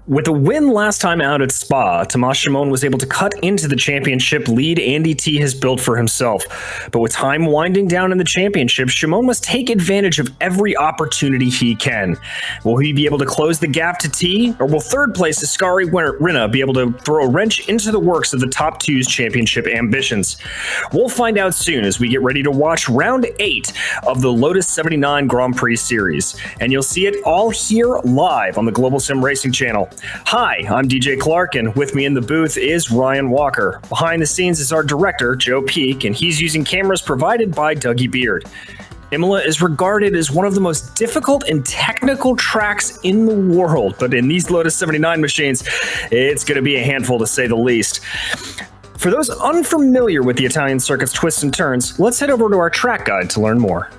With a win last time out at Spa, Tomas Shimon was able to cut into the championship lead Andy T has built for himself. But with time winding down in the championship, Shimon must take advantage of every opportunity he can. Will he be able to close the gap to T, or will third place Ascari Rinna be able to throw a wrench into the works of the top two's championship ambitions? We'll find out soon as we get ready to watch round 8 of the Lotus 79 Grand Prix series. And you'll see it all here live on the Global SimRacing Channel. Hi, I'm DJ Clark, and with me in the booth is Ryan Walker. Behind the scenes is our director, Joe Peak, and he's using cameras provided by Dougie Beard. Imola is regarded as one of the most difficult and technical tracks in the world, but in these Lotus 79 machines, it's going to be a handful to say the least. For those unfamiliar with the Italian circuit's twists and turns, let's head over to our track guide to learn more.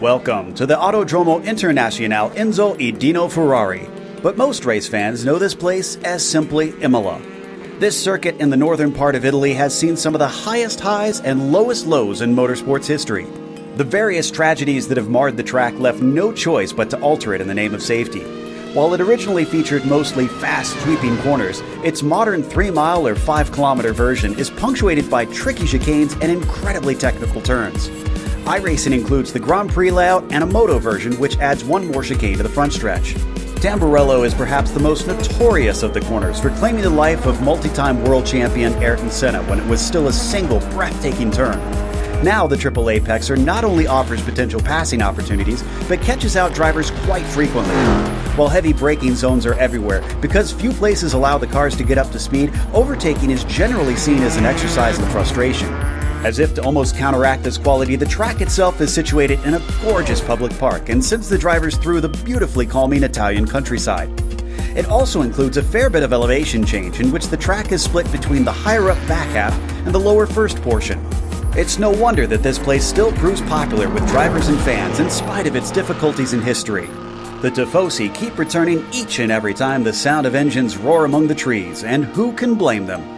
Welcome to the Autodromo Internazionale Enzo e Dino Ferrari, but most race fans know this place as simply Imola. This circuit in the northern part of Italy has seen some of the highest highs and lowest lows in motorsports history. The various tragedies that have marred the track left no choice but to alter it in the name of safety. While it originally featured mostly fast, sweeping corners, its modern 3-mile or 5-kilometer version is punctuated by tricky chicanes and incredibly technical turns. iRacing includes the Grand Prix layout and a moto version, which adds one more chicane to the front stretch. Tamburello is perhaps the most notorious of the corners for claiming the life of multi-time world champion Ayrton Senna when it was still a single breathtaking turn. Now the Triple Apexer not only offers potential passing opportunities, but catches out drivers quite frequently. While heavy braking zones are everywhere, because few places allow the cars to get up to speed, overtaking is generally seen as an exercise in frustration. As if to almost counteract this quality, the track itself is situated in a gorgeous public park and sends the drivers through the beautifully calming Italian countryside. It also includes a fair bit of elevation change in which the track is split between the higher up back half and the lower first portion. It's no wonder that this place still proves popular with drivers and fans in spite of its difficulties in history. The Tifosi keep returning each and every time the sound of engines roar among the trees, and who can blame them?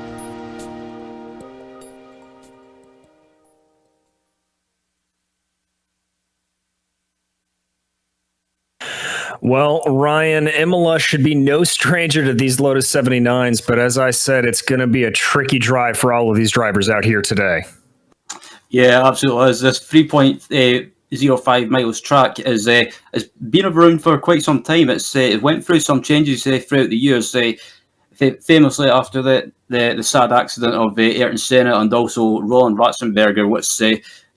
Well, Ryan, Imola should be no stranger to these Lotus 79s, but as I said, it's going to be a tricky drive for all of these drivers out here today. Yeah, absolutely. This 3.05 miles track has been around for quite some time. It went through some changes throughout the years, famously after the sad accident of Ayrton Senna and also Roland Ratzenberger, which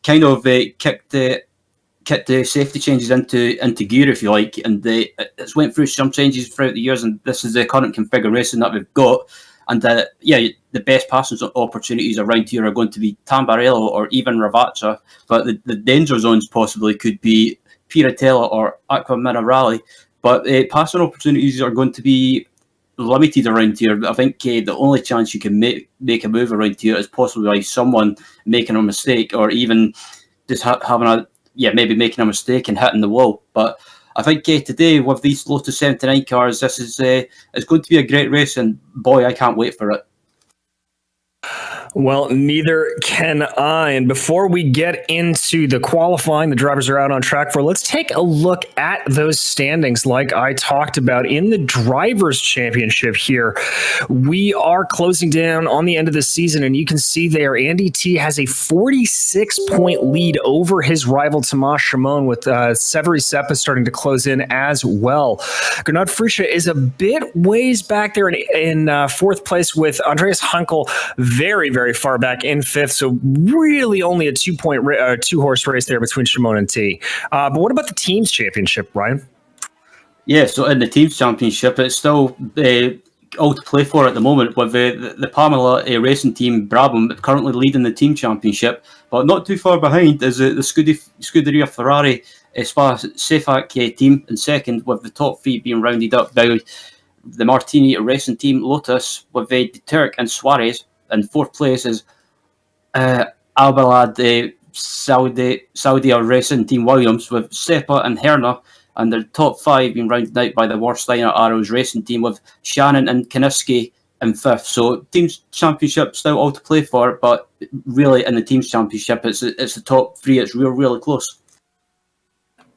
kind of kicked the safety changes into gear, if you like, and it's went through some changes throughout the years, and this is the current configuration that we've got. And the best passing opportunities around here are going to be Tamburello or even Ravazza, but the danger zones possibly could be Piratella or Acqua Minerale. But passing opportunities are going to be limited around here. I think the only chance you can make a move around here is possibly by someone making a mistake, or even just maybe making a mistake and hitting the wall. But I think today with these Lotus 79 cars, this is it's going to be a great race, and boy, I can't wait for it. Well, neither can I. And before we get into the qualifying the drivers are out on track for, let's take a look at those standings like I talked about in the Drivers' Championship here. We are closing down on the end of the season, and you can see there Andy T has a 46-point lead over his rival Tomas Shimon, with Severi Seppa starting to close in as well. Gernot Frische is a bit ways back there in fourth place, with Andreas Hunkel very, very far back in fifth, so really only a 2-horse race there between Shimon and T. But what about the team's championship, Ryan? Yeah, so in the team's championship, it's still all to play for at the moment, with the Pamela racing team Brabham currently leading the team championship, but not too far behind is the Scuderia Ferrari Spa Cefac team in second, with the top three being rounded up by the Martini racing team Lotus, with De Turk and Suarez. And fourth place is Albalad Saudi racing team Williams, with Seppa and Herna, and the top five being rounded out by the Warsteiner Arrows racing team, with Shannon and Kaniski in fifth. So teams championship still all to play for, but really in the teams championship, it's the top three. It's really close.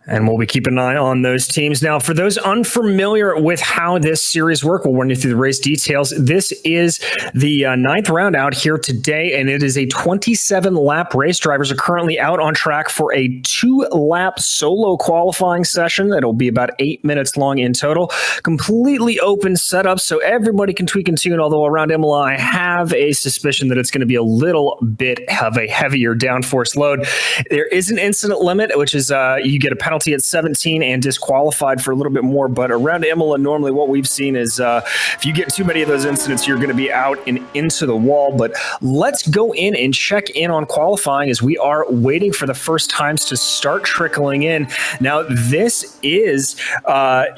And we'll be keeping an eye on those teams. Now, for those unfamiliar with how this series works, we'll run you through the race details. This is the ninth round out here today, and it is a 27-lap race. Drivers are currently out on track for a 2-lap solo qualifying session. That'll be about 8 minutes long in total. Completely open setup, so everybody can tweak and tune, although around Imola, I have a suspicion that it's going to be a little bit of a heavier downforce load. There is an incident limit, which is you get a penalty at 17 and disqualified for a little bit more. But around Imola, normally what we've seen is if you get too many of those incidents, you're going to be out and into the wall. But let's go in and check in on qualifying as we are waiting for the first times to start trickling in. Now, this is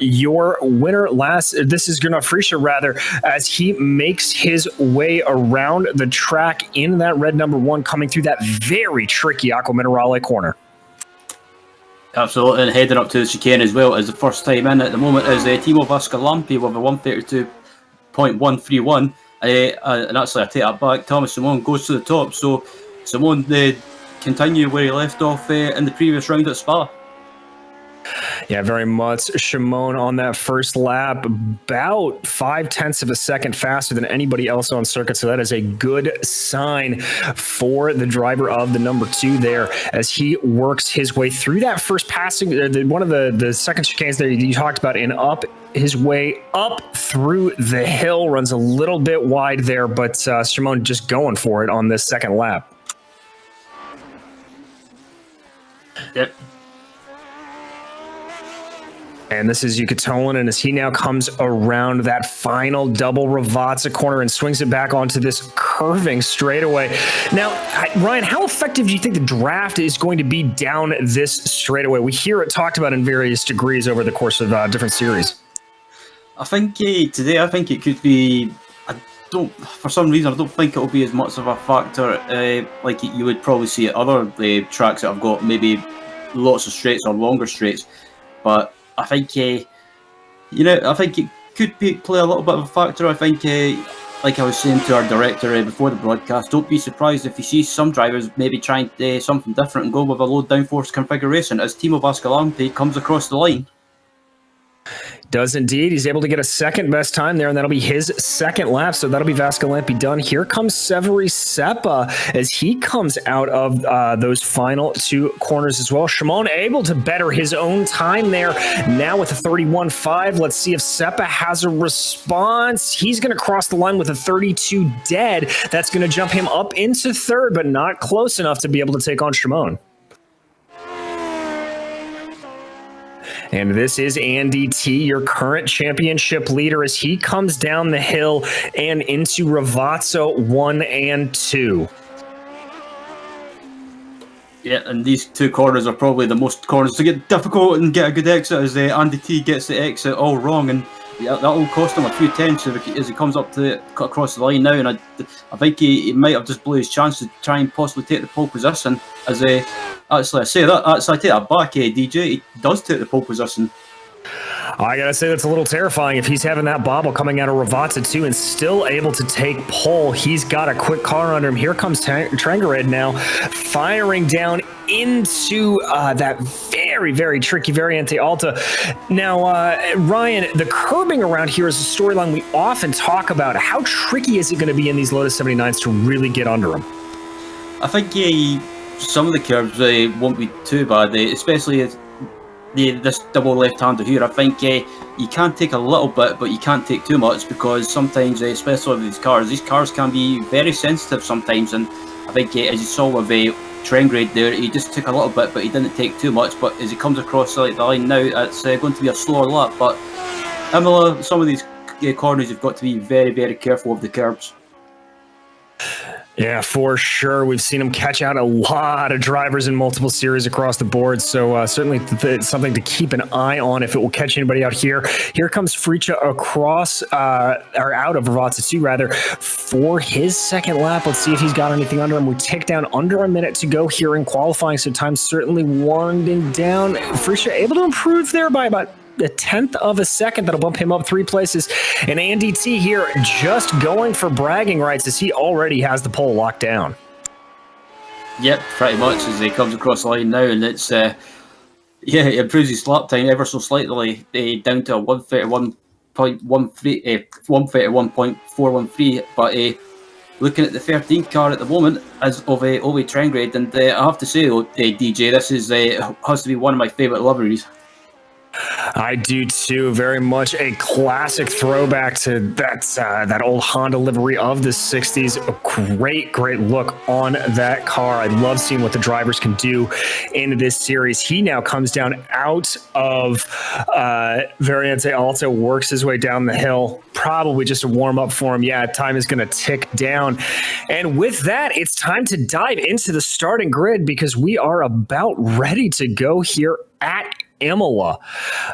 your winner this is Gunnar Frischer, rather, as he makes his way around the track in that red number 1, coming through that very tricky Acqua Minerale corner. Absolutely, and heading up to the chicane as well as the first time in at the moment is Timo Vascalampi with a 132.131. And actually, I take that back. Thomas Simon goes to the top, so Simon continue where he left off in the previous round at Spa. Yeah, very much. Shimon on that first lap, about 0.5 of a second faster than anybody else on circuit. So that is a good sign for the driver of the number 2 there as he works his way through that first passing. One of the second chicanes there you talked about, and up his way up through the hill, runs a little bit wide there, but Shimon just going for it on this second lap. Yep. And this is Yukatolan, as he now comes around that final double Ravazza corner and swings it back onto this curving straightaway. Now, Ryan, how effective do you think the draft is going to be down this straightaway? We hear it talked about in various degrees over the course of different series. I think today, I think it could be. For some reason, I don't think it'll be as much of a factor like you would probably see at other tracks that have got maybe lots of straights or longer straights, but I think, I think it could play a little bit of a factor. I think, like I was saying to our director before the broadcast, don't be surprised if you see some drivers maybe trying something different and go with a low downforce configuration as Timo Vascalampi comes across the line. Does indeed. He's able to get a second best time there, and that'll be his second lap. So that'll be Vascalampi done. Here comes Severi Seppa as he comes out of those final 2 corners as well. Shimon able to better his own time there. Now with a 31.5. Let's see if Seppa has a response. He's going to cross the line with a 32 dead. That's going to jump him up into third, but not close enough to be able to take on Shimon. And this is Andy T, your current championship leader, as he comes down the hill and into Ravazza 1 and 2. Yeah, and these 2 corners are probably the most corners to get difficult and get a good exit as Andy T gets the exit all wrong, and that will cost him a few tenths as he comes up to cut across the line now. And I think he might have just blew his chance to try and possibly take the pole position. As actually, I say that. Actually, I take that back. DJ, he does take the pole position. I gotta say that's a little terrifying if he's having that bobble coming out of Ravazza 2 and still able to take pole. He's got a quick car under him. Here comes Trangared now, firing down into that very, very tricky Variante Alta. Now, Ryan, the curbing around here is a storyline we often talk about. How tricky is it going to be in these Lotus 79s to really get under them? I think some of the curbs won't be too bad, especially as this double left-hander here. I think you can take a little bit, but you can't take too much, because sometimes, especially with these cars can be very sensitive sometimes. And I think, as you saw with Trangrade there, he just took a little bit, but he didn't take too much. But as he comes across the line now, it's going to be a slower lap. But Imola, some of these corners, you've got to be very, very careful of the curbs. Yeah, for sure. We've seen him catch out a lot of drivers in multiple series across the board. So certainly it's something to keep an eye on if it will catch anybody out here. Here comes Fricha across, or out of Ravazza 2 rather, for his second lap. Let's see if he's got anything under him. We take down under a minute to go here in qualifying. So time's certainly winding down. Fricha able to improve there by about a 1/10 of a second. That'll bump him up 3 places. And Andy T here just going for bragging rights as he already has the pole locked down. Yep, pretty much, as he comes across the line now. And it's Yeah, it improves his lap time ever so slightly, down to a 131.413. But looking at the 13 car at the moment as of Ove Trengrade, and I have to say, DJ, this is has to be one of my favourite liveries. I do too. Very much a classic throwback to that old Honda livery of the 60s. A great look on that car. I love seeing what the drivers can do in this series. He now comes down out of Variante Alto, works his way down the hill. Probably just a warm up for him. Yeah, time is going to tick down. And with that, it's time to dive into the starting grid because we are about ready to go here at Imola.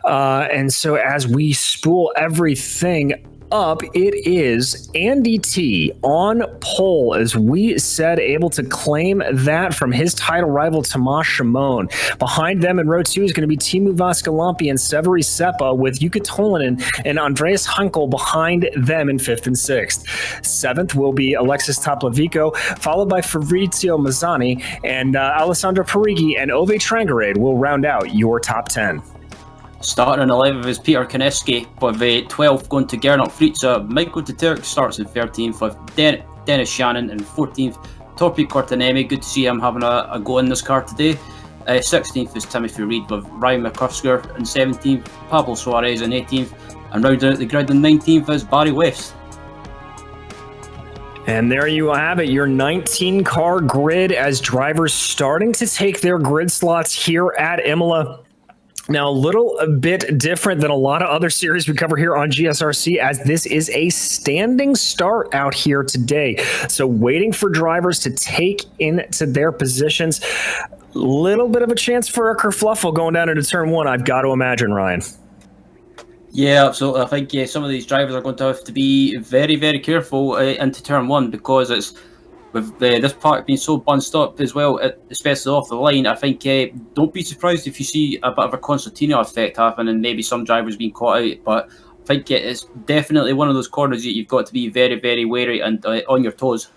And so as we spool everything up, it is Andy T on pole, as we said, able to claim that from his title rival Tomas Shimon. Behind them in row 2 is going to be Teemu Vaskalampi and Severi Seppa, with Jukka Tolinen and Andreas Hunkel behind them in 5th and 6th. 7th will be Alexis Taplavico, followed by Fabrizio Mazzani, and Alessandro Parigi and Ove Trengrade will round out your top 10. Starting in 11th is Peter Konietzki, with 12th going to Gernot Fritza. Michael de Turk starts in 13th, with Dennis Shannon in 14th. Torpi Kortanemi, good to see him having a go in this car today. 16th is Timothy Reed, with Ryan McCusker in 17th, Pablo Suarez in 18th, and rounding out the grid in 19th is Barry West. And there you have it, your 19-car grid, as drivers starting to take their grid slots here at Imola. Now, a bit different than a lot of other series we cover here on GSRC, as this is a standing start out here today. So waiting for drivers to take into their positions. Little bit of a chance for a kerfluffle going down into turn 1, I've got to imagine, Ryan. Yeah, absolutely. I think some of these drivers are going to have to be very, very careful into turn 1, because it's with this part being so bunched up as well, especially off the line. I think don't be surprised if you see a bit of a Constantino effect happen and maybe some drivers being caught out. But I think it's definitely one of those corners that you've got to be very, very wary and on your toes.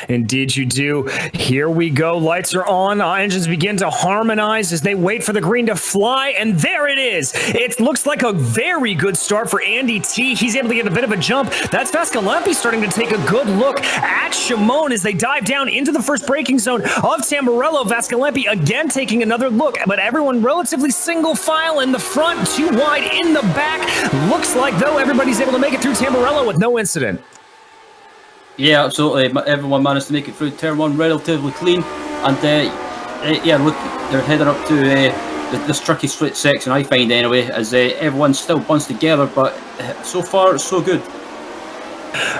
Indeed you do. Here we go. Lights are on. Engines begin to harmonize as they wait for the green to fly. And there it is. It looks like a very good start for Andy T. He's able to get a bit of a jump. That's Vaskalampi starting to take a good look at Shimon as they dive down into the first braking zone of Tamburello. Vaskalampi again taking another look, but everyone relatively single file in the front, too wide in the back. Looks like, though, everybody's able to make it through Tamburello with no incident. Yeah, absolutely. Everyone managed to make it through turn 1 relatively clean, and yeah, look, they're heading up to this tricky split section, I find anyway, as everyone's still bunched together, but so far so good.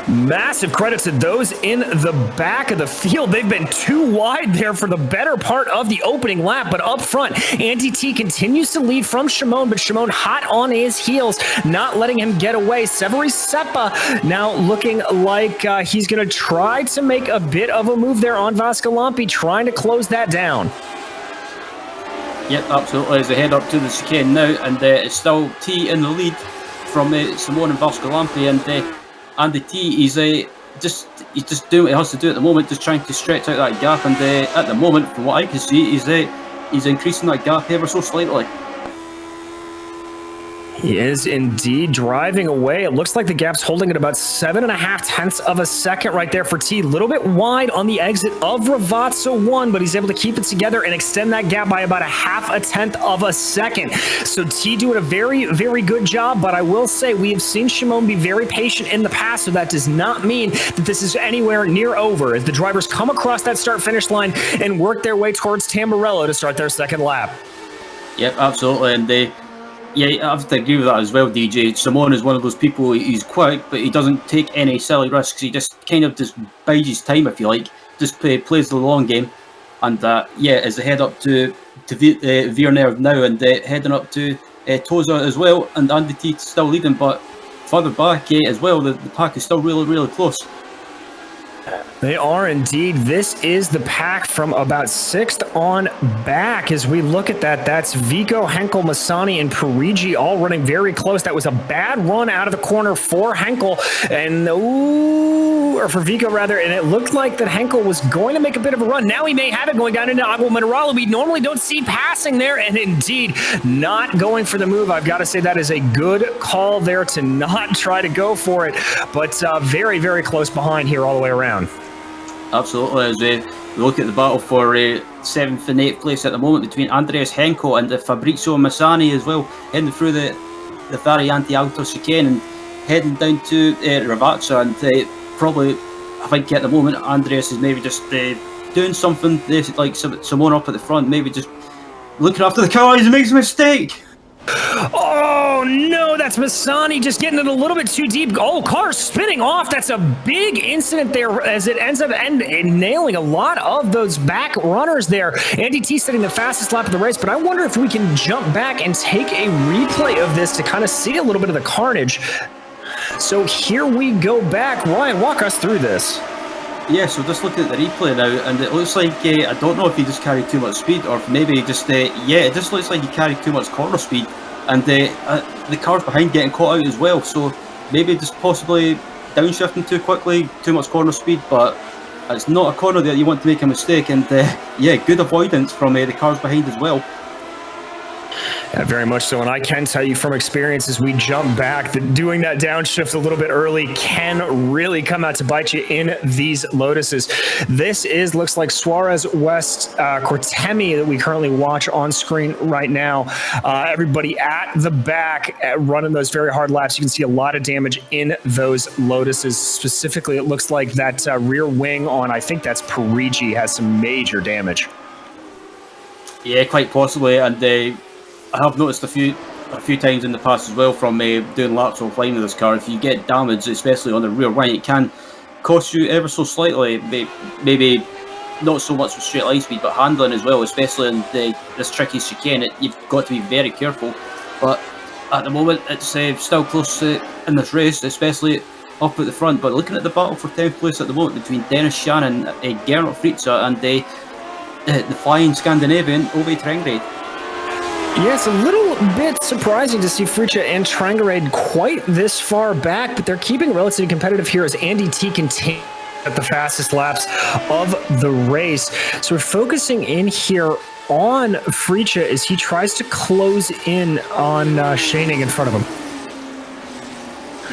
Massive credit to those in the back of the field. They've been too wide there for the better part of the opening lap, but up front, Andy T continues to lead from Shimon, but Shimon hot on his heels, not letting him get away. Severi Seppa now looking like he's going to try to make a bit of a move there on Vaskalampi, trying to close that down. Yep, absolutely. As they head up to the chicane now, and it's still T in the lead from Simone and Vaskalampi, and Andy T, he's just doing what he has to do at the moment, just trying to stretch out that gap. And at the moment, from what I can see, he's increasing that gap ever so slightly. He is indeed driving away. It looks like the gap's holding at about 7.5 tenths of a second right there for T. A little bit wide on the exit of Ravazza 1, but he's able to keep it together and extend that gap by about 0.5 tenth of a second. So T doing a very, very good job, but I will say we have seen Shimon be very patient in the past, so that does not mean that this is anywhere near over as the drivers come across that start-finish line and work their way towards Tamburello to start their second lap. Yep, absolutely, and yeah, I have to agree with that as well, DJ. Simone is one of those people, he's quick, but he doesn't take any silly risks. He just kind of just bides his time, if you like. Just plays the long game. And yeah, as they head up to Villeneuve now, and heading up to Toza as well, and Andy T still leading, but further back as well, the pack is still really, really close. They are indeed. This is the pack from about 6th on back. As we look at that, that's Vico, Henkel, Massani, and Parigi all running very close. That was a bad run out of the corner for Henkel. And ooh, Vico rather, and it looked like that Henkel was going to make a bit of a run. Now he may have it going down into Agua Mineral. We normally don't see passing there, and indeed not going for the move. I've got to say that is a good call there to not try to go for it, but very, very close behind here all the way around. Absolutely. As we look at the battle for 7th and 8th place at the moment between Andreas Henkel and Fabrizio Massani as well, heading through the Variante Alto chicane and heading down to Ravazza, and probably, I think at the moment, Andreas is maybe just doing something like someone up at the front, maybe just looking after the car. He makes a mistake. Oh no, that's Massani just getting it a little bit too deep. Oh, car spinning off. That's a big incident there as it ends up nailing a lot of those back runners there. Andy T setting the fastest lap of the race, but I wonder if we can jump back and take a replay of this to kind of see a little bit of the carnage. So here we go back. Ryan, walk us through this. Yeah, so just looking at the replay now, and it looks like, I don't know if he just carried too much speed, or if maybe just, it just looks like he carried too much corner speed, and the cars behind getting caught out as well, so maybe just possibly downshifting too quickly, too much corner speed, but it's not a corner that you want to make a mistake, and good avoidance from the cars behind as well. Yeah, very much so, and I can tell you from experience as we jump back that doing that downshift a little bit early can really come out to bite you in these Lotuses. This looks like Suarez West Cortemi that we currently watch on screen right now. Everybody at the back running those very hard laps. You can see a lot of damage in those Lotuses. Specifically, it looks like that rear wing on, I think that's Prix, has some major damage. Yeah, quite possibly, and I have noticed a few times in the past as well from doing laps offline with this car, if you get damage, especially on the rear wing, it can cost you ever so slightly, maybe not so much with straight line speed, but handling as well, especially in this tricky chicane. You've got to be very careful, but at the moment it's still close in this race, especially up at the front. But looking at the battle for 10th place at the moment between Dennis Shannon, Gernot Fritza and the flying Scandinavian Ove Trengrade. Yeah, it's a little bit surprising to see Fritza and Trangarade quite this far back, but they're keeping relatively competitive here as Andy T continues at the fastest laps of the race. So we're focusing in here on Fritza as he tries to close in on Schoening in front of him.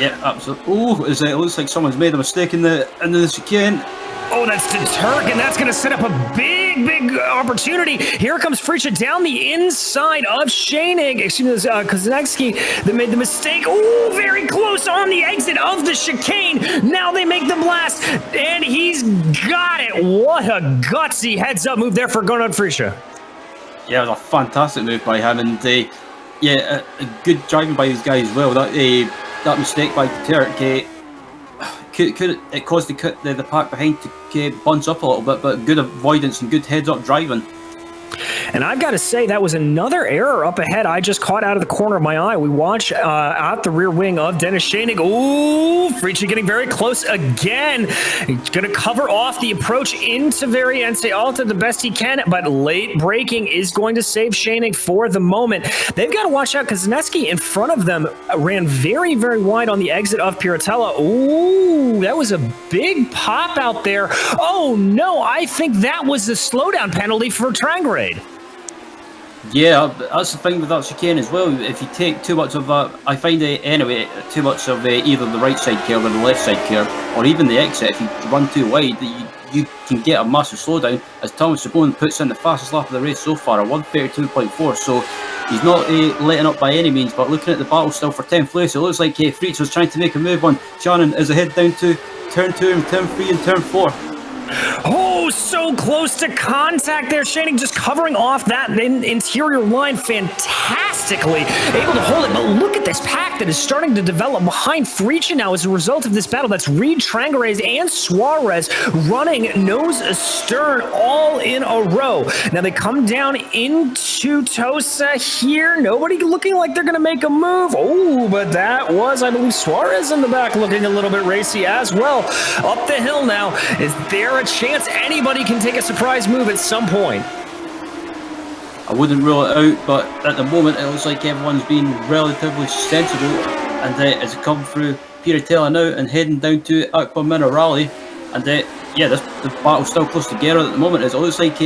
Yeah, absolutely. Oh, it looks like someone's made a mistake in the chicane. Oh, that's to Turk, and that's going to set up a big opportunity. Here comes Fritza down the inside of Schoening, Koznegski, that made the mistake. Oh, very close on the exit of the chicane. Now they make the blast, and he's got it. What a gutsy heads-up move there for Gernot Fritza. Yeah, it was a fantastic move by him, and a good driving by these guys as well. That mistake by Turk, it caused the pack behind to bunch up a little bit, but good avoidance and good heads-up driving. And I've got to say, that was another error up ahead I just caught out of the corner of my eye. We watch out the rear wing of Dennis Schoening. Ooh, Fritza getting very close again. He's going to cover off the approach into Variante Alta the best he can, but late braking is going to save Schoening for the moment. They've got to watch out because Zaneski in front of them ran very, very wide on the exit of Piratella. Ooh, that was a big pop out there. Oh, no, I think that was the slowdown penalty for Trangrade. Yeah, that's the thing with that chicane as well. If you take too much of that, I find anyway, too much of either the right side curve or the left side curve, or even the exit, if you run too wide, you can get a massive slowdown, as Thomas Sabone puts in the fastest lap of the race so far, a 1:32.4, so he's not letting up by any means. But looking at the battle still for 10th place, it looks like Fritz was trying to make a move on Shannon as they head down to turn 2 and turn 3 and turn 4. Oh, so close to contact there. Schoening just covering off that interior line fantastically. Able to hold it, but look at this pack that is starting to develop behind Fritza now as a result of this battle. That's Reed, Trangarez, and Suarez running nose astern all in a row. Now they come down into Tosa here. Nobody looking like they're going to make a move. Oh, but that was, I believe, Suarez in the back looking a little bit racy as well. Up the hill now. Is there a chance anybody can take a surprise move at some point? I wouldn't rule it out, but at the moment it looks like everyone's been relatively sensible, and as it comes through Piratella now and heading down to Aqua Minerale. And the battle's still close together at the moment. As it looks like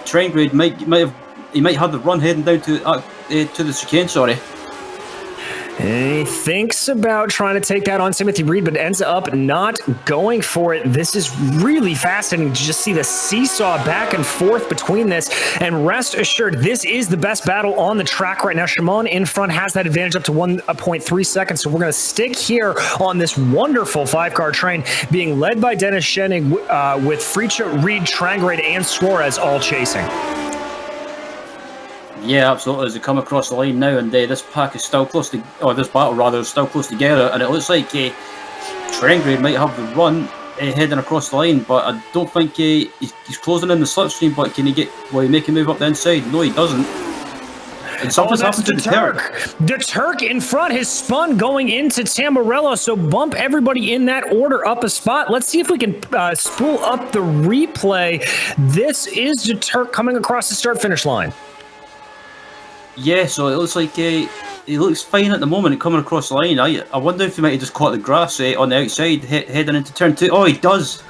Trengrade might have the run heading down to the chicane. Sorry. He thinks about trying to take that on Timothy Reed, but ends up not going for it. This is really fascinating to just see the seesaw back and forth between this. And rest assured, this is the best battle on the track right now. Shimon in front has that advantage up to 1.3 seconds. So we're going to stick here on this wonderful 5-car train being led by Dennis Schenning with Fricha, Reed, Trengrade, and Suarez all chasing. Yeah, absolutely. As they come across the line now, and this pack is still close to, or this battle rather, is still close together, and it looks like Trengrade might have the run heading across the line, but I don't think he's closing in the slipstream. But will he make a move up the inside? No, he doesn't. And something's happened to the Turk. The Turk in front has spun going into Tamburello, so bump everybody in that order up a spot. Let's see if we can spool up the replay. This is the Turk coming across the start-finish line. Yeah, so it looks like he looks fine at the moment coming across the line. I wonder if he might have just caught the grass on the outside heading into turn 2. Oh, he does.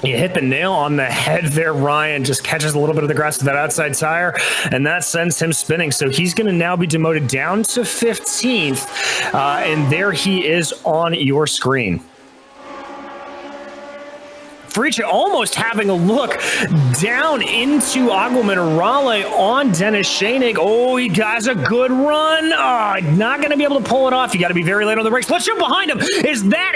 You hit the nail on the head there, Ryan. Just catches a little bit of the grass with that outside tire, and that sends him spinning. So he's going to now be demoted down to 15th, and there he is on your screen. Fricha almost having a look down into Agua Minerale on Dennis Schenning. Oh, he has a good run. Not going to be able to pull it off. You got to be very late on the brakes. Let's jump behind him. That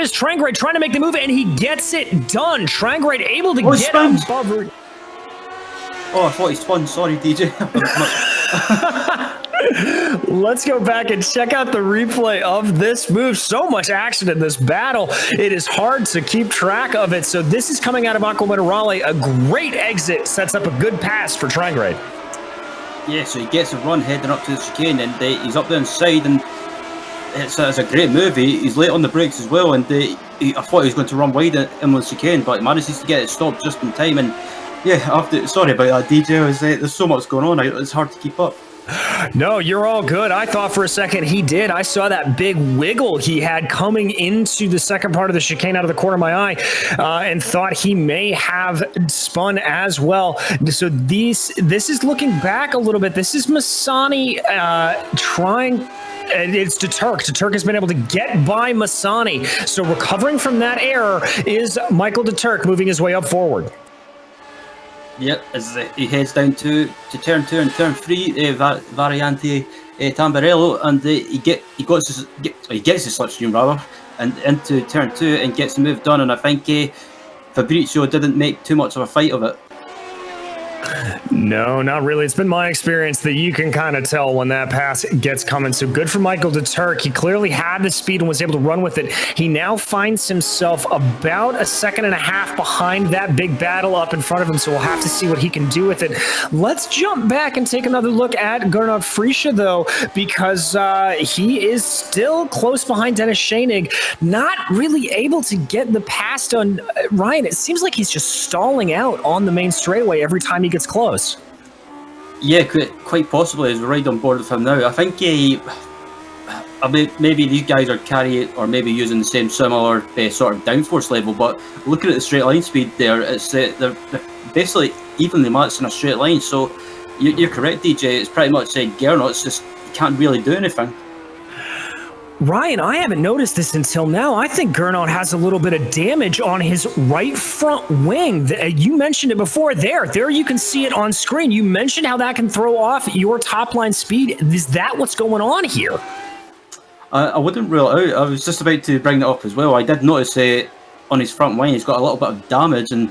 is Trengrade trying to make the move, and he gets it done. Trengrade able to get above. Oh, I thought he spun. Sorry, DJ. Let's go back and check out the replay of this move. So much action in this battle. It is hard to keep track of it. So this is coming out of Aqua Minerale. A great exit sets up a good pass for Trengrade. Yeah, so he gets a run heading up to the chicane, and he's up the inside, and it's a great move. He's late on the brakes as well, and I thought he was going to run wide in the chicane, but he manages to get it stopped just in time. And yeah, sorry about that, DJ. There's so much going on. It's hard to keep up. No, you're all good. I thought for a second he did. I saw that big wiggle he had coming into the second part of the chicane out of the corner of my eye, and thought he may have spun as well. So this is looking back a little bit. This is Masani trying. It's Deturk. Deturk has been able to get by Masani. So recovering from that error is Michael Deturk moving his way up forward. Yep, as he heads down to turn 2 and turn 3, Variante Tamburello, and he gets his slipstream rather, and into turn 2 and gets the move done. And I think Fabrizio didn't make too much of a fight of it. No, not really. It's been my experience that you can kind of tell when that pass gets coming. So good for Michael Deturk. He clearly had the speed and was able to run with it. He now finds himself about a second and a half behind that big battle up in front of him. So we'll have to see what he can do with it. Let's jump back and take another look at Gernot Fricha, though, because he is still close behind Dennis Schenning, not really able to get the pass done. Ryan, it seems like he's just stalling out on the main straightaway every time he gets close. Yeah, quite possibly, as we're right on board with him now. I think maybe these guys are carrying or maybe using the same similar sort of downforce level, but looking at the straight line speed there, it's they're basically evenly matched in a straight line. So you're correct, DJ. It's pretty much Gernot's just can't really do anything. Ryan, I haven't noticed this until now. I think Gernot has a little bit of damage on his right front wing. You mentioned it before. There you can see it on screen. You mentioned how that can throw off your top line speed. Is that what's going on here? I wouldn't rule it out. I was just about to bring that up as well. I did notice on his front wing he's got a little bit of damage, and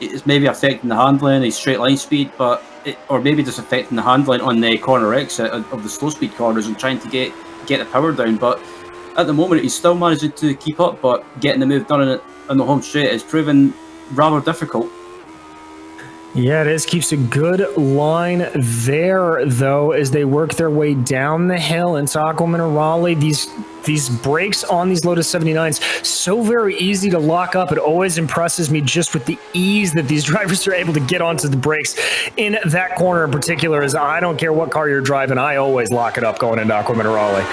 it's maybe affecting the handling, his straight line speed, or maybe just affecting the handling on the corner exit of the slow speed corners and trying to get the power down. But at the moment he's still managing to keep up, but getting the move done on the home straight is proven rather difficult. Yeah, it is. Keeps a good line there, though, as they work their way down the hill into Aqua Minerale. These These brakes on these Lotus 79s, so very easy to lock up. It always impresses me just with the ease that these drivers are able to get onto the brakes in that corner in particular. As I don't care what car you're driving, I always lock it up going into Acqua Minerale.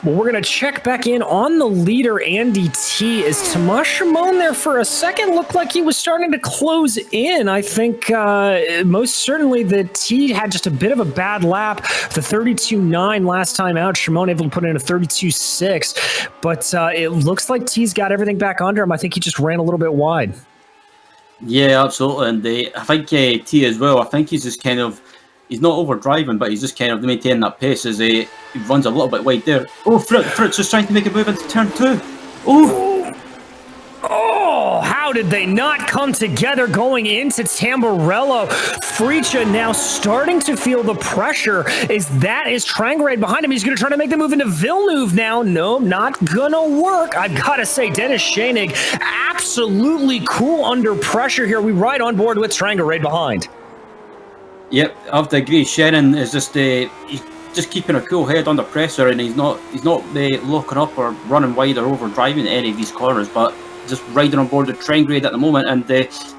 Well, we're going to check back in on the leader, Andy T. Is Tomas Shimon there for a second? Looked like he was starting to close in. I think most certainly that T had just a bit of a bad lap. The 32.9 last time out. Shimon able to put in a 32.6. But it looks like T's got everything back under him. I think he just ran a little bit wide. Yeah, absolutely. And I think T as well, I think he's just kind of, he's not overdriving, but he's just kind of maintaining that pace as he runs a little bit wide there. Oh, Fritz is trying to make a move into turn 2. Oh, how did they not come together going into Tamburello? Fricha now starting to feel the pressure as that is Trangrade behind him. He's going to try to make the move into Villeneuve now. No, not going to work. I've got to say, Dennis Schoenig absolutely cool under pressure here. We ride on board with Trangrade behind. Yep, I have to agree. Shannon is just he's just keeping a cool head under pressure, and he's not locking up or running wide or overdriving any of these corners, but just riding on board the Trangrade at the moment. And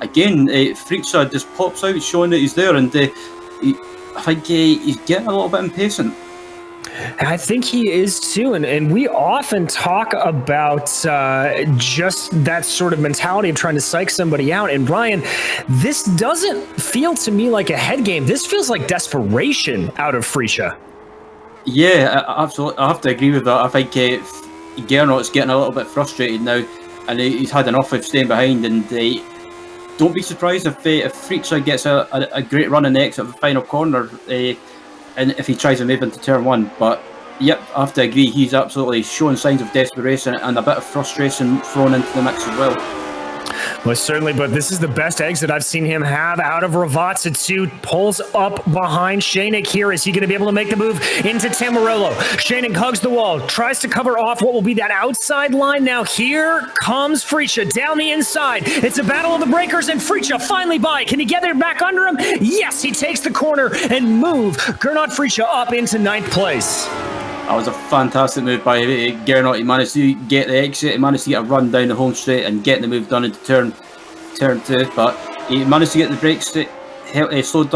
again, Fricha just pops out, showing that he's there, and I think he's getting a little bit impatient. I think he is too, and we often talk about just that sort of mentality of trying to psych somebody out. And Brian, this doesn't feel to me like a head game. This feels like desperation out of Fricha. Yeah, absolutely. I have to agree with that. I think Gernot's getting a little bit frustrated now, and he's had enough of staying behind. And don't be surprised if Fricha gets a great run in the exit of the final corner. And if he tries to move into turn 1, but yep, I have to agree, he's absolutely showing signs of desperation and a bit of frustration thrown into the mix as well. Well, certainly, but this is the best exit I've seen him have out of Ravazza 2. Pulls up behind Schoenig here. Is he going to be able to make the move into Tamburello? Schoenig hugs the wall, tries to cover off what will be that outside line. Now here comes Fricha down the inside. It's a battle of the breakers, and Fricha finally by. Can he get it back under him? Yes, he takes the corner and move Gernot Fricha up into 9th place. That was a fantastic move by Gernot. He managed to get the exit, he managed to get a run down the home straight and get the move done into turn 2, but he managed to get the brakes slowed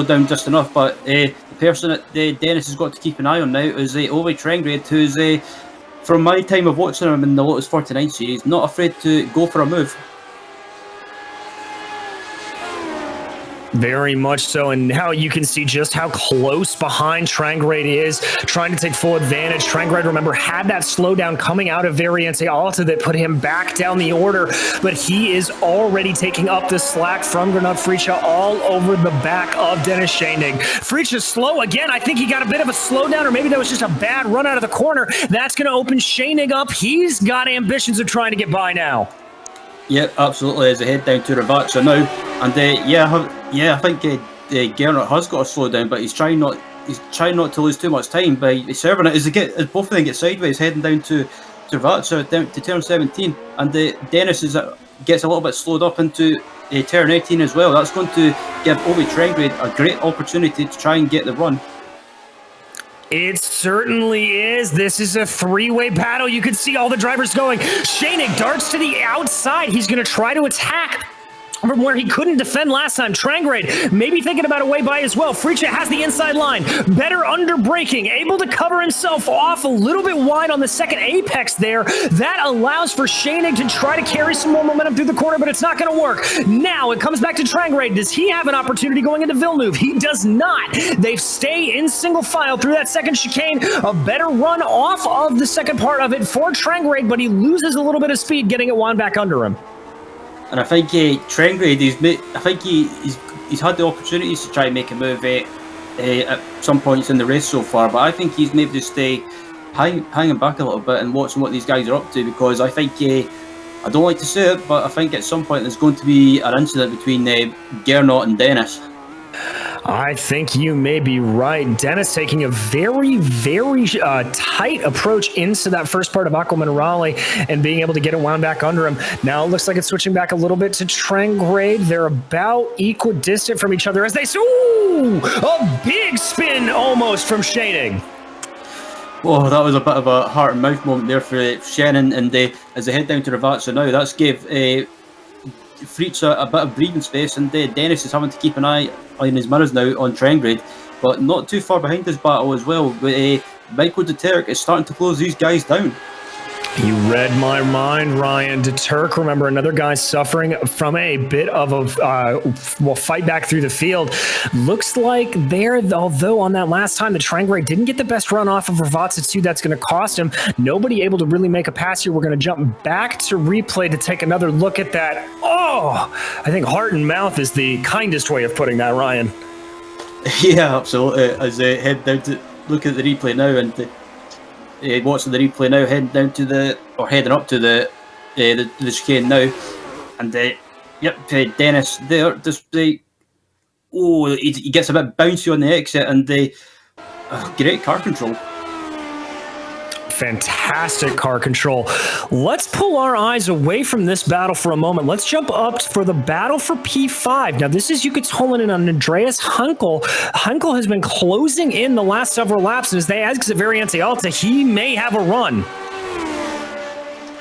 down just enough. But the person that Dennis has got to keep an eye on now is Ove Trangrade, who's, from my time of watching him in the Lotus 49 series, not afraid to go for a move. Very much so, and now you can see just how close behind Trangrade is, trying to take full advantage. Trangrade, remember, had that slowdown coming out of Variante Alta that put him back down the order, but he is already taking up the slack from Gernot Fricha all over the back of Dennis Schoenig. Fricha's slow again. I think he got a bit of a slowdown, or maybe that was just a bad run out of the corner. That's going to open Schoenig up. He's got ambitions of trying to get by now. Yeah, absolutely. As they head down to Ravazza now, and I think Gernot has got to slow down, but he's trying not to lose too much time by serving it. As both of them get sideways, heading down to Ravazza, down to turn 17, and Dennis gets a little bit slowed up into turn 18 as well. That's going to give Ove Trangrade a great opportunity to try and get the run. It certainly is. This is a three-way battle. You can see all the drivers going. Schoenig darts to the outside. He's going to try to attack from where he couldn't defend last time. Trangrade maybe thinking about a way by as well. Fricha has the inside line. Better under braking. Able to cover himself off a little bit wide on the second apex there. That allows for Schoenig to try to carry some more momentum through the corner, but it's not going to work. Now it comes back to Trangrade. Does he have an opportunity going into Villeneuve? He does not. They stay in single file through that second chicane. A better run off of the second part of it for Trangrade, but he loses a little bit of speed getting it wound back under him. And I think Trangrade, he's had the opportunities to try and make a move at some points in the race so far, but I think he's maybe just hanging back a little bit and watching what these guys are up to, because I think, I don't like to say it, but I think at some point there's going to be an incident between Gernot and Dennis. I think you may be right. Dennis taking a very, very tight approach into that first part of Acqua Minerale and being able to get it wound back under him. Now it looks like it's switching back a little bit to Trangrade. They're about equidistant from each other as they... Ooh! A big spin almost from Schoenig. Oh, that was a bit of a heart and mouth moment there for Shannon, and as they head down to Ravazza now, that's gave Fritz a bit of breathing space, and Dennis is having to keep an eye on his mirrors now on Trengrade, but not too far behind this battle as well. But Michael de Turk is starting to close these guys down. You read my mind, Ryan. De Turk, remember, another guy suffering from a bit of a fight back through the field. Looks like although on that last time, the Trengrade didn't get the best run off of Ravazza 2, that's going to cost him. Nobody able to really make a pass here. We're going to jump back to replay to take another look at that. Oh, I think heart and mouth is the kindest way of putting that, Ryan. Yeah, absolutely. As they head down to look at the replay now, and watching the replay now, heading up to the chicane now, and Dennis there just he gets a bit bouncy on the exit, and great car control. Fantastic car control. Let's pull our eyes away from this battle for a moment. Let's jump up for the battle for P5. Now, this is Yuka Tolanen and Andreas Hunkel. Hunkel has been closing in the last several laps, and as they exit Variante Alta, he may have a run.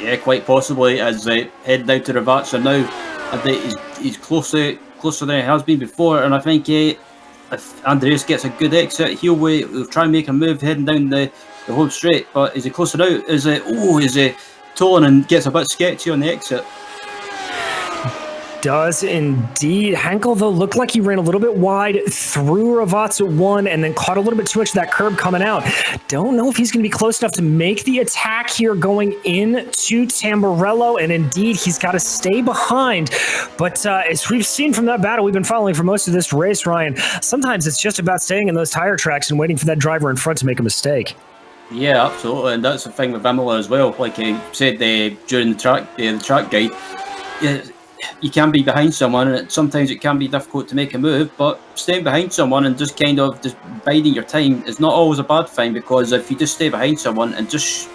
Yeah, quite possibly, as they head down to Ravazza now. And he's closer than he has been before, and I think if Andreas gets a good exit, he'll try and make a move heading down the home straight. But is he closer out? Is Tolanen gets a bit sketchy on the exit? Does indeed. Henkel, though, looked like he ran a little bit wide through Ravazza 1 and then caught a little bit too much of that curb coming out. Don't know if he's going to be close enough to make the attack here going into Tamburello, and indeed, he's got to stay behind. But as we've seen from that battle we've been following for most of this race, Ryan, sometimes it's just about staying in those tire tracks and waiting for that driver in front to make a mistake. Yeah, absolutely, and that's the thing with Imola as well. Like I said during the track guide, you can be behind someone, and sometimes it can be difficult to make a move. But staying behind someone and just biding your time is not always a bad thing, because if you just stay behind someone and just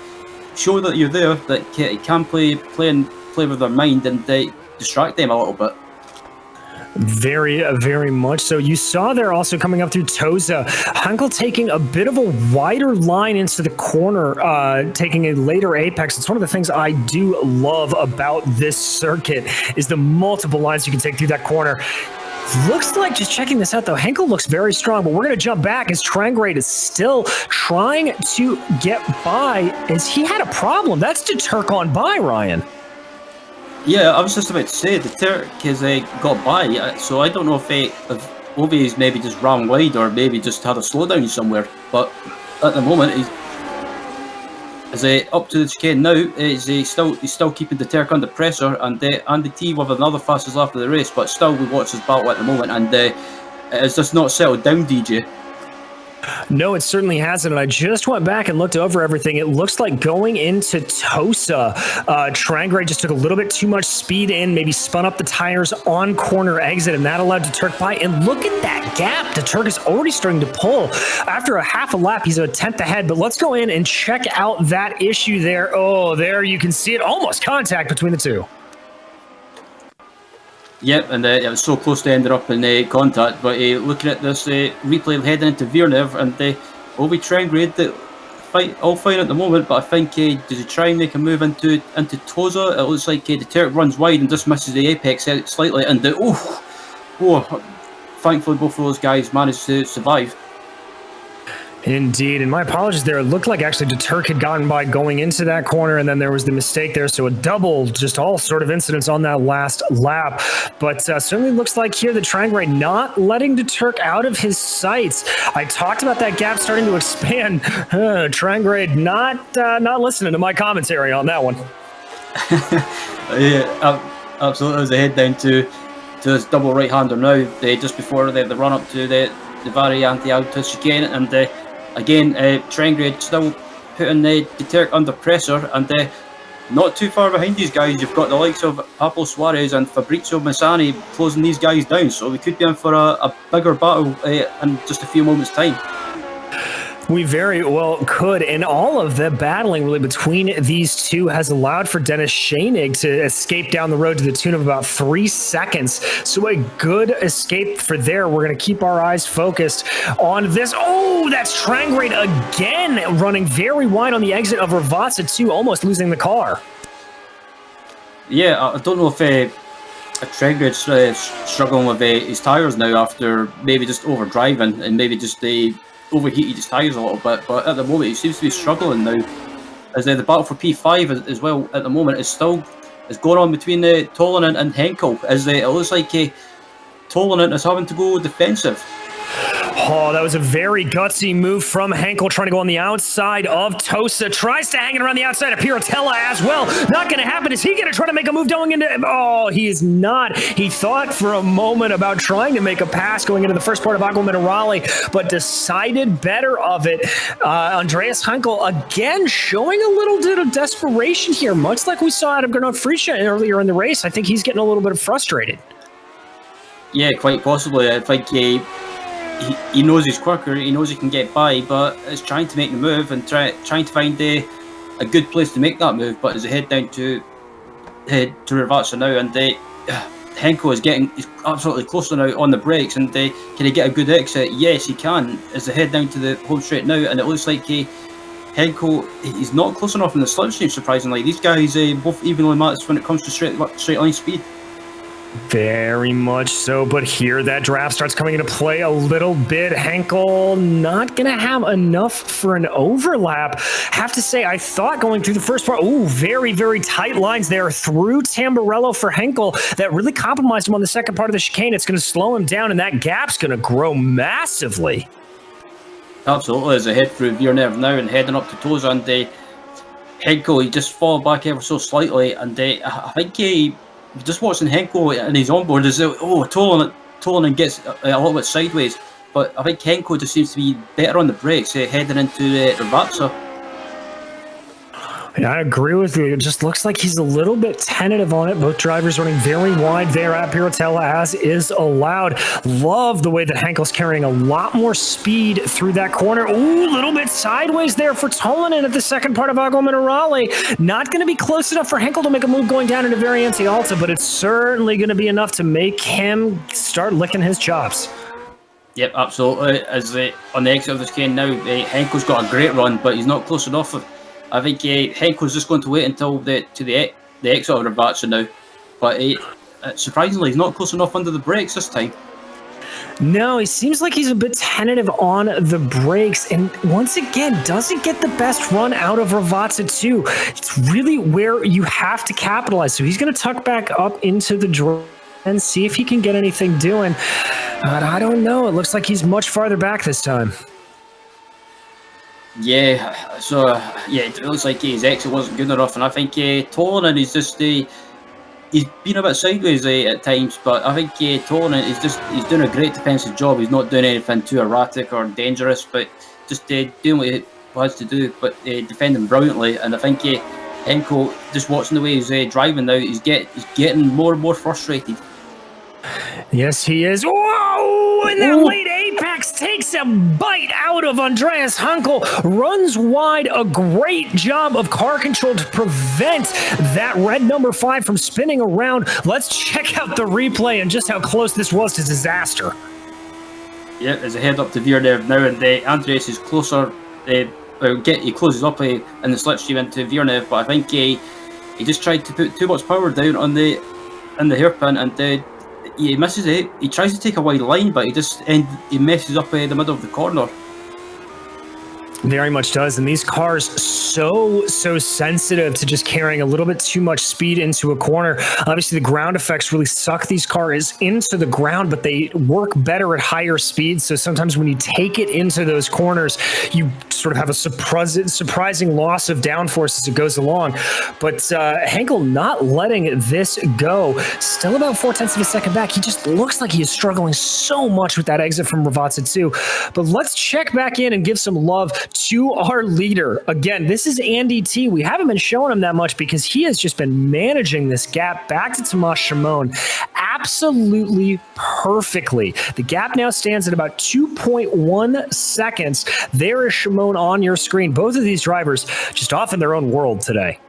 show that you're there, that it can play with their mind and distract them a little bit. Very, very much so. You saw there also coming up through Toza, Hunkel taking a bit of a wider line into the corner, taking a later apex. It's one of the things I do love about this circuit is the multiple lines you can take through that corner. Looks like, just checking this out though, Henkel looks very strong, but we're going to jump back as Trengrade is still trying to get by as he had a problem. That's de Turk on by, Ryan. Yeah, I was just about to say, the Turk has got by, so I don't know if Obi's maybe just ran wide or maybe just had a slowdown somewhere. But at the moment, he's up to the chicane now. He's still keeping the Turk under pressure, and Andy T with another fastest lap of the race. But still, we watch this battle at the moment, and it's just not settled down, DJ. No, it certainly hasn't, and I just went back and looked over everything. It looks like going into Tosa, Trengrade just took a little bit too much speed in, maybe spun up the tires on corner exit, and that allowed de Turk by. And look at that gap. De Turk is already starting to pull. After a half a lap, he's a tenth ahead, but let's go in and check out that issue there. Oh, there you can see it, almost contact between the two. Yep, and it was so close to ending up in contact. But looking at this replay heading into Villeneuve, and Obi Trengrade, fight all fine at the moment. But I think does he try and make a move into Toza? It looks like de Turk runs wide and just misses the apex slightly. And thankfully both of those guys managed to survive. Indeed, and my apologies there. It looked like actually de Turk had gotten by going into that corner, and then there was the mistake there. So a double, just all sort of incidents on that last lap. But certainly looks like here the Trengrade not letting de Turk out of his sights. I talked about that gap starting to expand. Trengrade not listening to my commentary on that one. Yeah, absolutely. As they head down to this double right-hander now, just before the run up to the Variante Alta chicane, and again, Trengrade still putting de Turk under pressure, and not too far behind these guys. You've got the likes of Pablo Suarez and Fabrizio Massani closing these guys down, so we could be in for a bigger battle in just a few moments' time. We very well could, and all of the battling really between these two has allowed for Dennis Schoenig to escape down the road to the tune of about 3 seconds. So a good escape for there. We're going to keep our eyes focused on this. Oh, that's Trangrade again, running very wide on the exit of Ravazza 2, almost losing the car. Yeah, I don't know if Trangrade's struggling with his tyres now after maybe just over driving and maybe just overheated his tyres a little bit, but at the moment he seems to be struggling now. As the battle for P5 as well at the moment is going on between Tolonen and Henkel, as it looks like Tolonen is having to go defensive. Oh, that was a very gutsy move from Henkel, trying to go on the outside of Tosa. Tries to hang it around the outside of Piratella as well. Not going to happen. Is he going to try to make a move going into... Oh, he is not. He thought for a moment about trying to make a pass going into the first part of Agua Minerale, but decided better of it. Andreas Henkel again showing a little bit of desperation here, much like we saw out of Gernot Frischa earlier in the race. I think he's getting a little bit frustrated. Yeah, quite possibly. I think he knows he's quicker, he knows he can get by, but it's trying to make the move and trying to find a good place to make that move. But as they head to Ravazza now, and Henkel is absolutely close now on the brakes, and can he get a good exit? Yes, he can, as they head down to the home straight now, and it looks like Henkel, he's not close enough in the slipstream, surprisingly. These guys both evenly matched when it comes to straight line speed. Very much so, but here that draft starts coming into play a little bit. Henkel not going to have enough for an overlap. Have to say, I thought going through the first part, very, very tight lines there through Tamburello for Henkel that really compromised him on the second part of the chicane. It's going to slow him down, and that gap's going to grow massively. Absolutely, as they head through Villeneuve now and heading up to Tosa, and Henkel, he just fall back ever so slightly, and I think just watching Henkel and his onboard is Tolonen gets a little bit sideways, but I think Henkel just seems to be better on the brakes heading into Ravazza. Yeah, I agree with you. It just looks like he's a little bit tentative on it. Both drivers running very wide there at Piratella, as is allowed. Love the way that Henkel's carrying a lot more speed through that corner. Ooh, a little bit sideways there for Tolonen at the second part of Agua Minerale. Not going to be close enough for Henkel to make a move going down into Variante Alta, but it's certainly going to be enough to make him start licking his chops. Yep, absolutely. As on the exit of the chicane now, Henkel's got a great run, but he's not close enough. I think Henkel's just going to wait until the exit of Ravazza now, but surprisingly he's not close enough under the brakes this time. No, he seems like he's a bit tentative on the brakes, and once again doesn't get the best run out of Ravazza 2. It's really where you have to capitalize. So he's going to tuck back up into the draw and see if he can get anything doing. But I don't know. It looks like he's much farther back this time. Yeah, so it looks like his exit wasn't good enough, and I think Tolonen is just he's been a bit sideways at times, but I think Tolonen is he's doing a great defensive job. He's not doing anything too erratic or dangerous, but just doing what he has to do, but defending brilliantly. And I think Henkel, just watching the way he's driving now, he's getting more and more frustrated. Yes, he is. Whoa! And that late apex takes a bite out of Andreas Henkel. Runs wide. A great job of car control to prevent that red number 5 from spinning around. Let's check out the replay and just how close this was to disaster. Yeah, as I head up to Villeneuve now, and Andreas is closer. He closes up in the slipstream into Villeneuve, but I think he just tried to put too much power down on the hairpin, and he misses it. He tries to take a wide line, but he messes up the middle of the corner. Very much does, and these cars so sensitive to just carrying a little bit too much speed into a corner. Obviously, the ground effects really suck these cars into the ground, but they work better at higher speeds. So sometimes when you take it into those corners, you sort of have a surprising loss of downforce as it goes along. But Henkel not letting this go. Still about 0.4 of a second back. He just looks like he is struggling so much with that exit from Ravazza 2. But let's check back in and give some love to our leader. Again, this is Andy T. We haven't been showing him that much because he has just been managing this gap back to Tomas Shimon. absolutely perfectly. The gap now stands at about 2.1 seconds. There is Shimon on your screen. Both of these drivers just off in their own world today.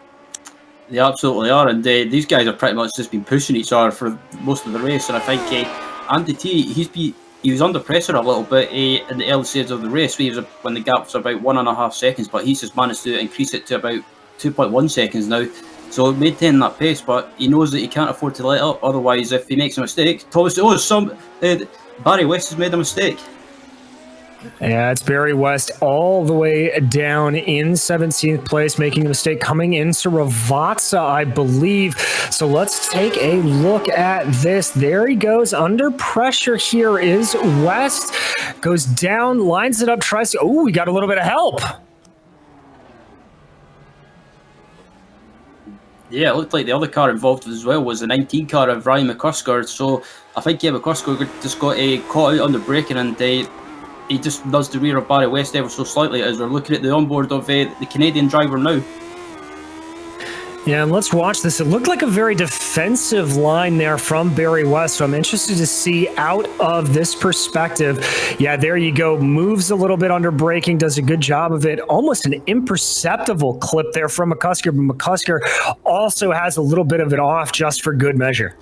They absolutely are, and these guys have pretty much just been pushing each other for most of the race. And I think Andy T, he was under pressure a little bit in the early stages of the race when the gap was about 1.5 seconds, but he's just managed to increase it to about 2.1 seconds now. So maintaining that pace, but he knows that he can't afford to let up. Otherwise, if he makes a mistake, Barry West has made a mistake. Yeah, it's Barry West all the way down in 17th place, making a mistake coming into Ravazza, I believe. So let's take a look at this. There he goes under pressure. Here is West. Goes down, lines it up, tries to... Oh, we got a little bit of help. Yeah, it looked like the other car involved as well was the 19 car of Ryan McCusker. So I think McCusker just got caught out under braking, and he just nudged the rear of Barry West ever so slightly as we're looking at the onboard of the Canadian driver now. Yeah, and let's watch this. It looked like a very defensive line there from Barry West, so I'm interested to see out of this perspective. Yeah, there you go. Moves a little bit under braking, does a good job of it. Almost an imperceptible clip there from McCusker, but McCusker also has a little bit of it off just for good measure.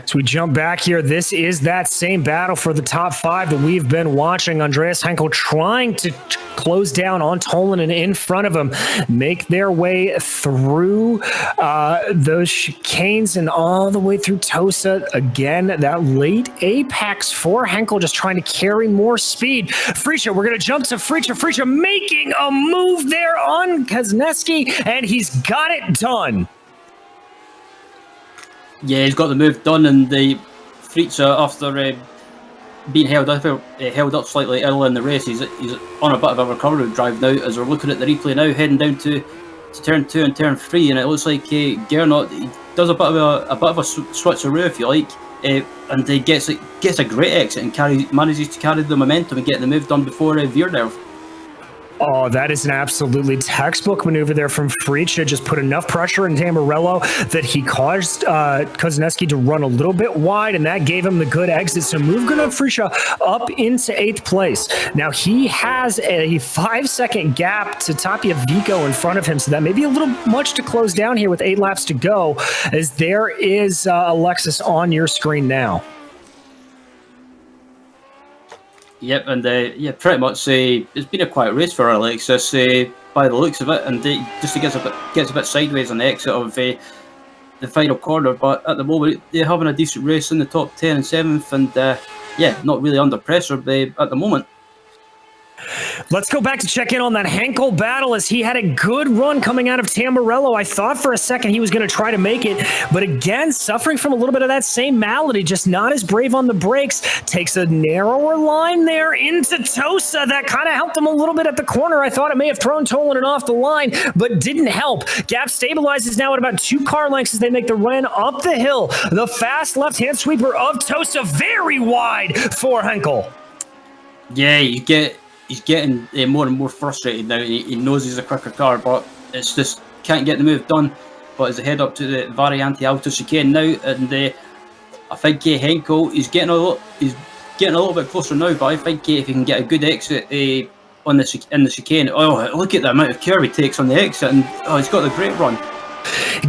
So we jump back here. This is that same battle for the top 5 that we've been watching. Andreas Henkel trying to close down on Tolanen in front of him, make their way through those chicanes and all the way through Tosa. Again, that late apex for Henkel, just trying to carry more speed. Frisha, we're going to jump to Frisha. Frisha making a move there on Kazneski, and he's got it done. Yeah, he's got the move done, and the Fritza, after being held up slightly early in the race, he's on a bit of a recovery drive now. As we're looking at the replay now, heading down to turn 2 and turn 3, and it looks like Gernot, he does a bit of a switcheroo, if you like, and he gets a great exit and manages to carry the momentum and get the move done before Veerderf. Oh, that is an absolutely textbook maneuver there from Fritza. Just put enough pressure in Tamburello that he caused Kuzneski to run a little bit wide, and that gave him the good exit. So move Fritza up into 8th place. Now he has a 5-second gap to Tapia Vico in front of him, so that may be a little much to close down here with 8 laps to go, as there is Alexis on your screen now. Yep, and pretty much it's been a quiet race for Alexis by the looks of it, and just gets a bit sideways on the exit of the final corner. But at the moment, they're having a decent race in the top 10 and 7th, and not really under pressure at the moment. Let's go back to check in on that Henkel battle, as he had a good run coming out of Tamburello. I thought for a second he was going to try to make it, but again, suffering from a little bit of that same malady, just not as brave on the brakes. Takes a narrower line there into Tosa. That kind of helped him a little bit at the corner. I thought it may have thrown Tolanen off the line, but didn't help. Gap stabilizes now at about 2 car lengths as they make the run up the hill. The fast left-hand sweeper of Tosa, very wide for Henkel. Yeah, he's getting more and more frustrated now. He knows he's a quicker car, but it's just can't get the move done. But as they head up to the Variante Alto chicane now, and I think Henkel is getting a little bit closer now. But I think if he can get a good exit in the chicane, oh, look at the amount of curve he takes on the exit, and he's got a great run.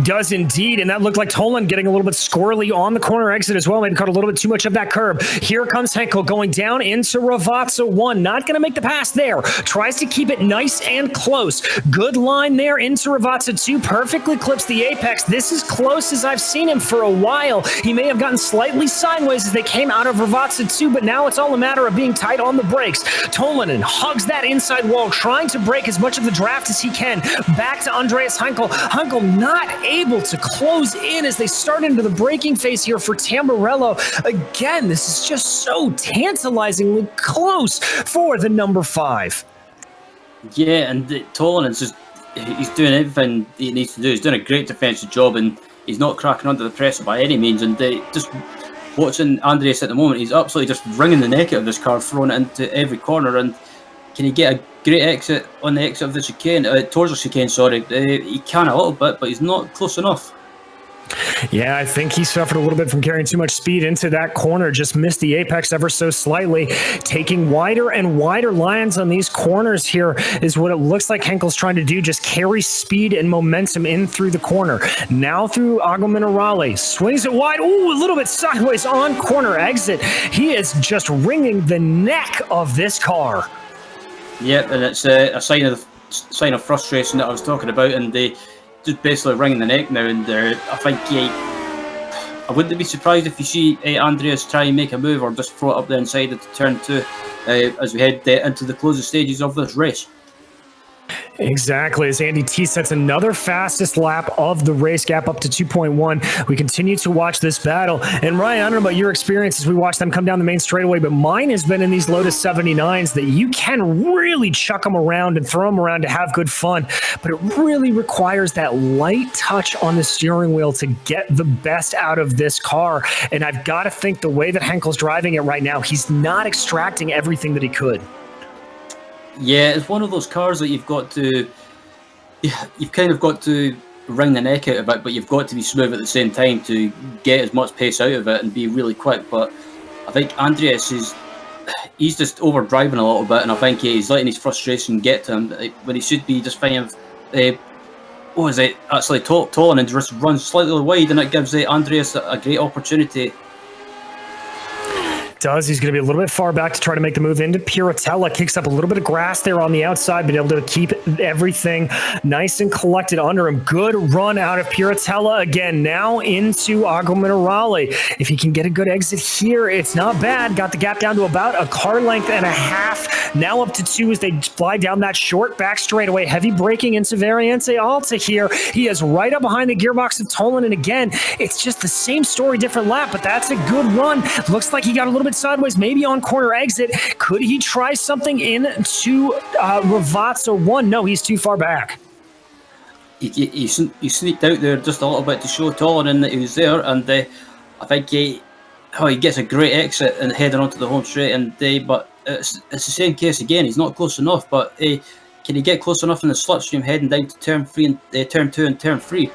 Does indeed, and that looked like Tolan getting a little bit squirrely on the corner exit as well. Maybe caught a little bit too much of that curb. Here comes Henkel going down into Ravazza 1. Not going to make the pass there. Tries to keep it nice and close. Good line there into Ravazza 2. Perfectly clips the apex. This is close as I've seen him for a while. He may have gotten slightly sideways as they came out of Ravazza 2, but now it's all a matter of being tight on the brakes. Tolanen hugs that inside wall, trying to break as much of the draft as he can. Back to Andreas Henkel. Henkel not able to close in as they start into the braking phase here for Tamburello. Again, this is just so tantalizingly close for the number 5. Yeah, and Tolanen's he's doing everything he needs to do. He's doing a great defensive job, and he's not cracking under the pressure by any means. And just watching Andreas at the moment, he's absolutely just wringing the neck out of this car, throwing it into every corner. And can he get a great exit on the exit of the chicane, towards the chicane, sorry. He can a little bit, but he's not close enough. Yeah, I think he suffered a little bit from carrying too much speed into that corner, just missed the apex ever so slightly. Taking wider and wider lines on these corners here is what it looks like Henkel's trying to do, just carry speed and momentum in through the corner. Now through Agua Minerale, swings it wide, ooh, a little bit sideways on corner exit. He is just wringing the neck of this car. Yep, and it's a sign of frustration that I was talking about, and they just basically wringing the neck now. And I think I wouldn't be surprised if you see Andreas try and make a move or just throw it up the inside of turn 2 as we head into the closing stages of this race. Exactly, as Andy T sets another fastest lap of the race, gap up to 2.1. We continue to watch this battle. And Ryan, I don't know about your experience as we watch them come down the main straightaway, but mine has been in these Lotus 79s that you can really chuck them around and throw them around to have good fun. But it really requires that light touch on the steering wheel to get the best out of this car. And I've got to think the way that Henkel's driving it right now, he's not extracting everything that he could. Yeah, it's one of those cars that you've kind of got to wring the neck out of it, but you've got to be smooth at the same time to get as much pace out of it and be really quick. But I think Andreas he's just overdriving a little bit, and I think he's letting his frustration get to him when he should be just kind of actually tall and just run slightly wide, and it gives Andreas a great opportunity. He's going to be a little bit far back to try to make the move into Piratella. Kicks up a little bit of grass there on the outside, but able to keep everything nice and collected under him. Good run out of Piratella again, now into Agua Minerale. If he can get a good exit here, it's not bad. Got the gap down to about a car length and a half. Now up to 2 as they fly down that short back straightaway. Heavy braking into Variante Alta here. He is right up behind the gearbox of Tolan, and again, it's just the same story, different lap, but that's a good run. Looks like he got a little bit sideways, maybe on corner exit. Could he try something into Ravazza 1? No, he's too far back. He sneaked out there just a little bit to show Tolan that he was there, and I think he gets a great exit and heading onto the home straight. And but it's the same case again. He's not close enough, but can he get close enough in the slipstream heading down to turn 3 and turn 2 and turn 3?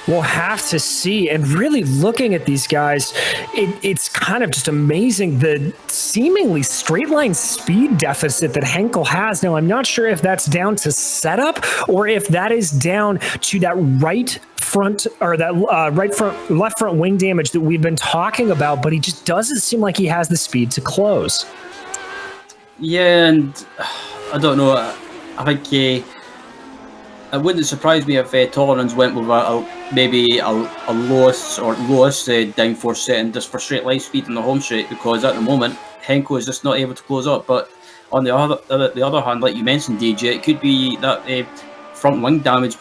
We'll have to see. And really looking at these guys, it's kind of just amazing the seemingly straight line speed deficit that Henkel has. Now, I'm not sure if that's down to setup or if that is down to that right front or that left front wing damage that we've been talking about, but he just doesn't seem like he has the speed to close. Yeah, and I don't know. I think it wouldn't surprise me if Tolerance went with maybe a Lotus downforce setting just for straight line speed in the home straight, because at the moment Henkel is just not able to close up. But on the other hand, like you mentioned, DJ, it could be that front wing damage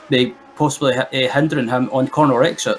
possibly hindering him on corner exit.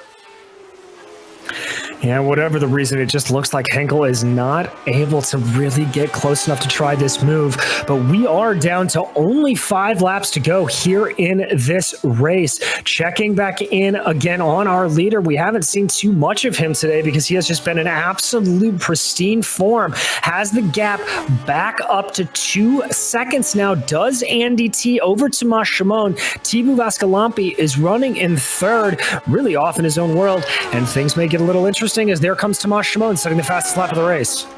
Yeah, whatever the reason, it just looks like Henkel is not able to really get close enough to try this move. But we are down to only 5 laps to go here in this race. Checking back in again on our leader. We haven't seen too much of him today because he has just been in absolute pristine form. Has the gap back up to 2 seconds now. Does Andy T over Tomas Shimon. Tibu Vascalampi is running in 3rd, really off in his own world, and things may get a little interesting as there comes Tomas Shimon setting the fastest lap of the race.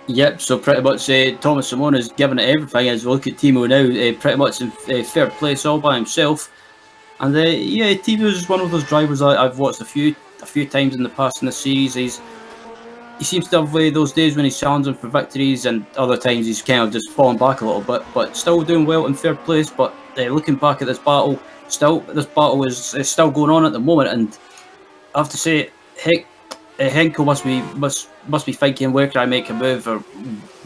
Yep, so pretty much Thomas Shimon is giving it everything. As we look at Timo now, pretty much in 3rd place all by himself. And Timo is one of those drivers I've watched a few times in the past in the series. He seems to have those days when he's challenging for victories, and other times he's kind of just falling back a little bit, but still doing well in 3rd place. But looking back at this battle, is still going on at the moment, and I have to say, Henkel must be thinking, where can I make a move, or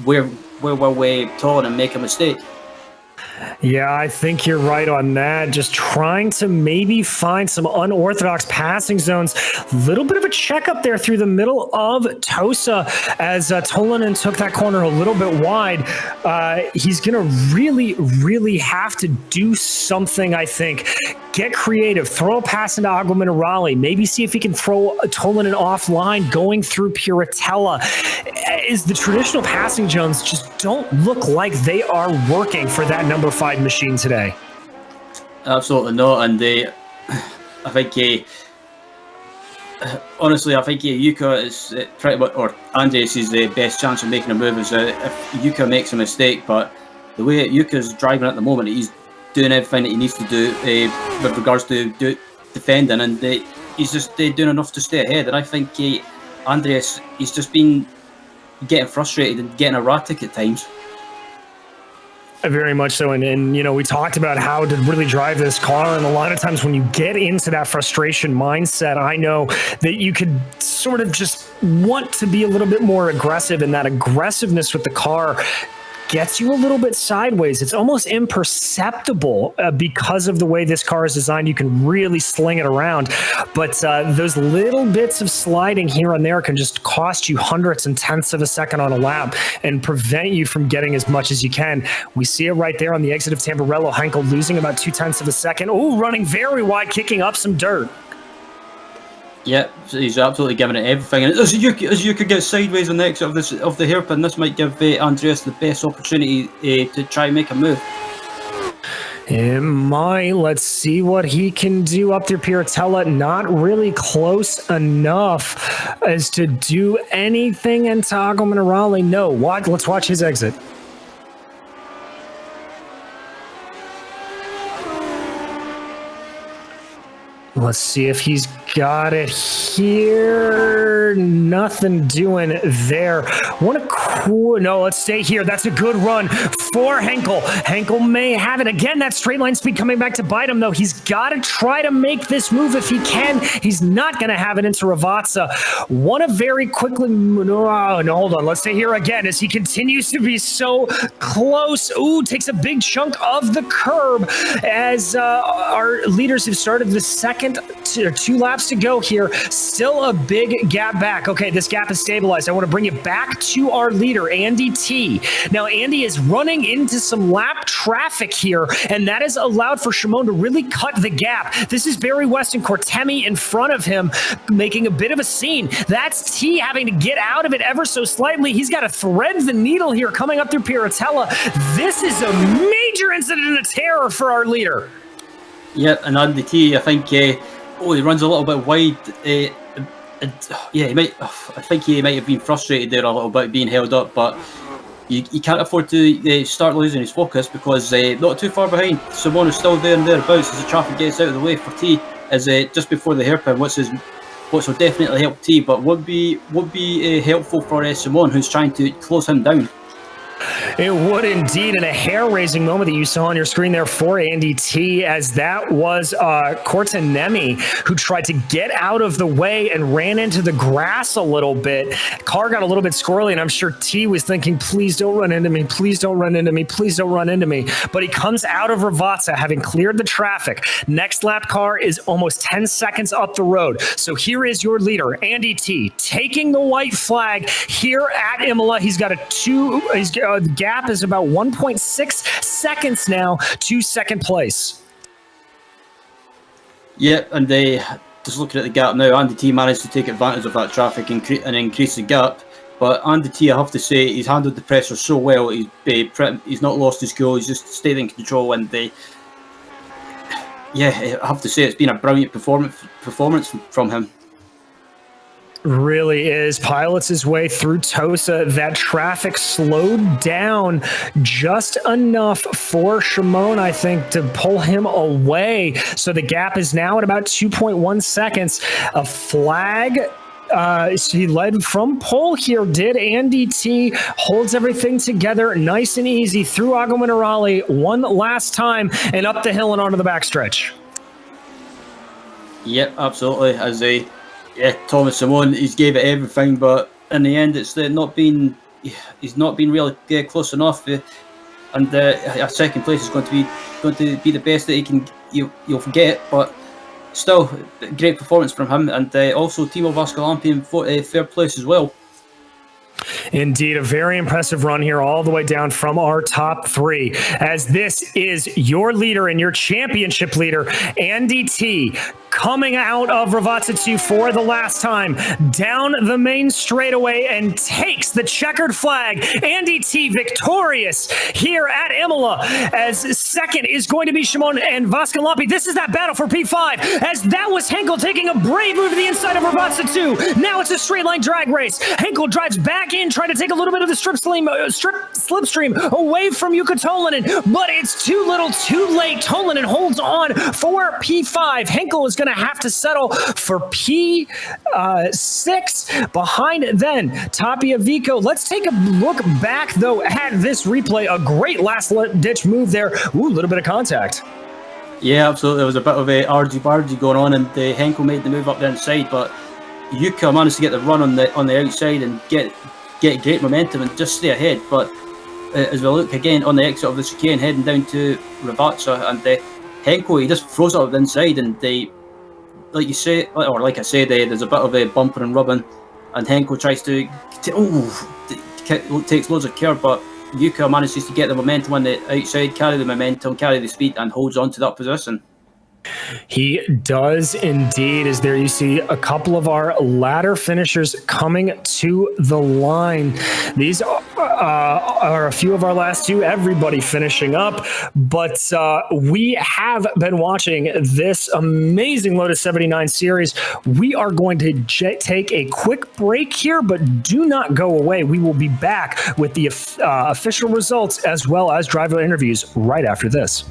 where will we turn and make a mistake? Yeah, I think you're right on that. Just trying to maybe find some unorthodox passing zones. Little bit of a checkup there through the middle of Tosa as Tolanen took that corner a little bit wide. He's going to really, really have to do something, I think. get creative, throw a pass into Agua Minerale, maybe see if he can throw Tolanen offline going through Piratella. Is the traditional passing zones just don't look like they are working for that number 5 machine today. Absolutely not, and I think honestly, I think Yuka is pretty much, or Andres is the best chance of making a move is if Yuka makes a mistake. But the way Yuka's driving at the moment, he's doing everything that he needs to do with regards to defending, and he's just doing enough to stay ahead. And I think Andres, he's just been getting frustrated and getting erratic at times. Very much so, and you know, we talked about how to really drive this car, and a lot of times when you get into that frustration mindset, I know that you could sort of just want to be a little bit more aggressive, and that aggressiveness with the car gets you a little bit sideways. It's almost imperceptible because of the way this car is designed. You can really sling it around, but those little bits of sliding here and there can just cost you hundredths and tenths of a second on a lap and prevent you from getting as much as you can. We see it right there on the exit of Tamburello. Henkel losing about 0.2 of a second. Oh, running very wide, kicking up some dirt. Yeah, he's absolutely giving it everything. And as Yuka gets sideways on the exit of the hairpin, this might give Andreas the best opportunity to try and make a move. It might. Let's see what he can do up there. Piratella not really close enough as to do anything into Agua Minerale. No, let's watch his exit. Let's see if he's got it here. Nothing doing there. What a cool... No, let's stay here. That's a good run for Henkel. Henkel may have it. Again, that straight line speed coming back to bite him, though. He's got to try to make this move if he can. He's not going to have it into Ravazza. Want to very quickly... No, hold on. Let's stay here again as he continues to be so close. Ooh, takes a big chunk of the curb as our leaders have started the second 2 laps to go here. Still a big gap back. Okay, this gap is stabilized. I want to bring it back to our leader, Andy T. Now, Andy is running into some lap traffic here, and that has allowed for Shimon to really cut the gap. This is Barry West and Cortemi in front of him, making a bit of a scene. That's T having to get out of it ever so slightly. He's got to thread the needle here coming up through Piratella. This is a major incident of terror for our leader. Yeah, and Andy T, I think, he runs a little bit wide. Yeah, I think he might have been frustrated there a little bit, being held up, but you can't afford to start losing his focus because not too far behind. Simone is still there and thereabouts as the traffic gets out of the way for T, as just before the hairpin, which will definitely help T, but would be helpful for Simone, who's trying to close him down. It would indeed, and a hair-raising moment that you saw on your screen there for Andy T, as that was Cortanemi, who tried to get out of the way and ran into the grass a little bit. Car got a little bit squirrely, and I'm sure T was thinking, please don't run into me, please don't run into me, please don't run into me. But he comes out of Ravazza, having cleared the traffic. Next lap car is almost 10 seconds up the road. So here is your leader, Andy T, taking the white flag here at Imola. He's got the gap is about 1.6 seconds now to second place. Yeah, and just looking at the gap now, Andy T managed to take advantage of that traffic and increase the gap. But Andy T, I have to say, he's handled the pressure so well. He's not lost his cool. He's just stayed in control, and yeah, I have to say, it's been a brilliant performance from him. Really is. Pilots his way through Tosa. That traffic slowed down just enough for Shimon, I think, to pull him away. So the gap is now at about 2.1 seconds. A flag. He led from pole here, did Andy T. Holds everything together nice and easy through Agua Minerale one last time and up the hill and onto the backstretch. Yep, absolutely. Thomas Simone, he's gave it everything, but in the end, it's he's not been really close enough. And a second place is going to be the best that you'll forget. But still, great performance from him, and also Timo Vascalampi in third place as well. Indeed, a very impressive run here all the way down from our top three, as this is your leader and your championship leader, Andy T, coming out of Ravazza 2 for the last time, down the main straightaway and takes the checkered flag. Andy T victorious here at Imola, as second is going to be Shimon and Vascalampi. This is that battle for P5, as that was Henkel taking a brave move to the inside of Ravazza 2. Now it's a straight line drag race. Henkel drives back in, trying to take a little bit of the slipstream away from Jukka Tolinen, but it's too little too late. Tolinen holds on for P5. Henkel is going to have to settle for P6. Behind then, Tapia Vico. Let's take a look back, though, at this replay. A great last-ditch move there. Ooh, a little bit of contact. Yeah, absolutely. There was a bit of a argy-bargy going on, and Henkel made the move up the inside, but Jukka managed to get the run on the outside and get great momentum and just stay ahead. But as we look again on the exit of the chicane heading down to Ravazza, and Henkel, he just throws it up the inside, and like I said, there's a bit of a bumping and rubbing, and Henkel tries to takes loads of care, but Jukka manages to get the momentum on the outside, carry the momentum, carry the speed, and holds on to that position. He does indeed, as there you see a couple of our ladder finishers coming to the line. These are a few of our last two, everybody finishing up, but we have been watching this amazing Lotus 79 series. We are going to take a quick break here, but do not go away. We will be back with the official results as well as driver interviews right after this.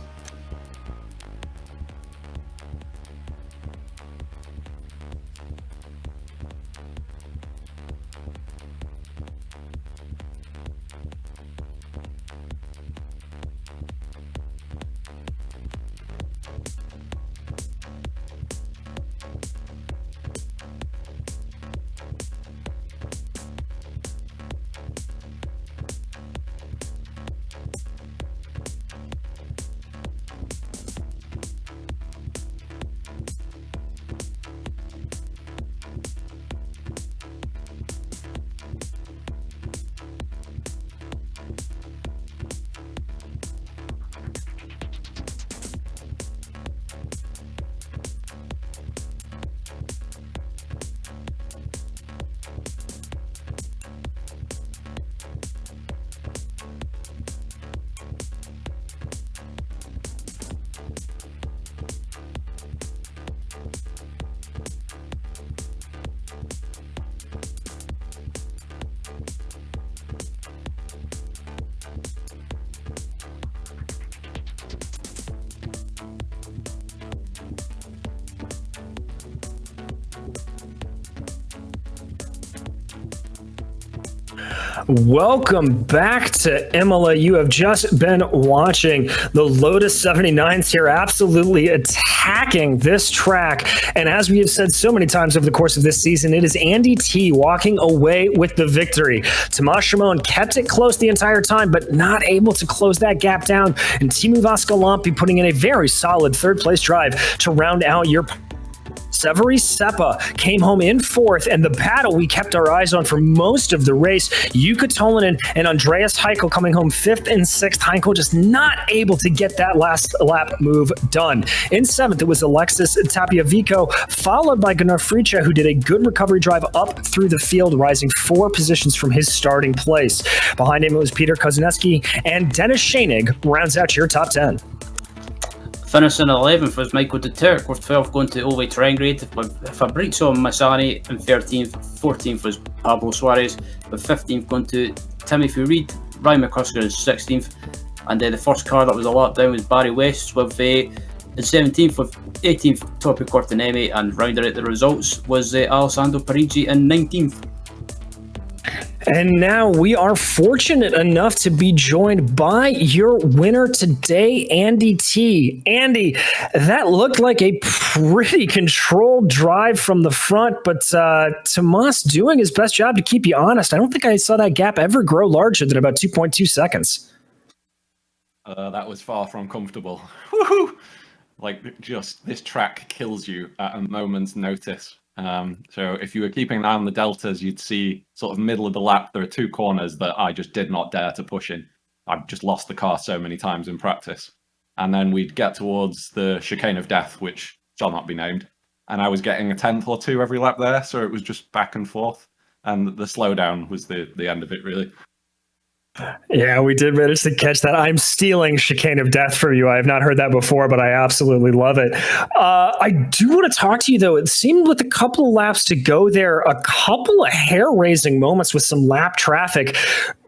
Welcome back to Imola. You have just been watching the Lotus 79s here, absolutely attacking this track. And as we have said so many times over the course of this season, it is Andy T walking away with the victory. Tomas Shimon kept it close the entire time, but not able to close that gap down. And Timu Vascalampi putting in a very solid third place drive to round out your Severi Seppa came home in fourth, and the battle we kept our eyes on for most of the race, Jukka Tolinen and Andreas Heikel coming home fifth and sixth. Heikel just not able to get that last lap move done. In seventh, it was Alexis Tapiavico, followed by Gunnar Fricha, who did a good recovery drive up through the field, rising 4 positions from his starting place. Behind him, it was Peter Kozineski, and Dennis Schoenig rounds out your top 10. Finishing 11th was Michael de Turk, with 12th going to Ove Terengrid, with Fabrizio Massani in 13th. 14th was Pablo Suarez, with 15th going to Timothy Reed. Ryan McCusker is 16th, and the first car that was a lap down was Barry West with 17th, with 18th Topi Cortinemi, and rounding out the results was Alessandro Parigi in 19th. And now we are fortunate enough to be joined by your winner today, Andy T. Andy, that looked like a pretty controlled drive from the front, but Tomas doing his best job to keep you honest. I don't think I saw that gap ever grow larger than about 2.2 seconds. That was far from comfortable. Woohoo! Like, just this track kills you at a moment's notice. So if you were keeping an eye on the deltas, you'd see sort of middle of the lap, there are 2 corners that I just did not dare to push in. I've just lost the car so many times in practice. And then we'd get towards the chicane of death, which shall not be named. And I was getting a 10th or 2 every lap there, so it was just back and forth. And the slowdown was the end of it, really. Yeah, we did manage to catch that. I'm stealing Chicane of Death from you. I have not heard that before, but I absolutely love it. I do want to talk to you, though. It seemed with a couple of laps to go there, a couple of hair-raising moments with some lap traffic.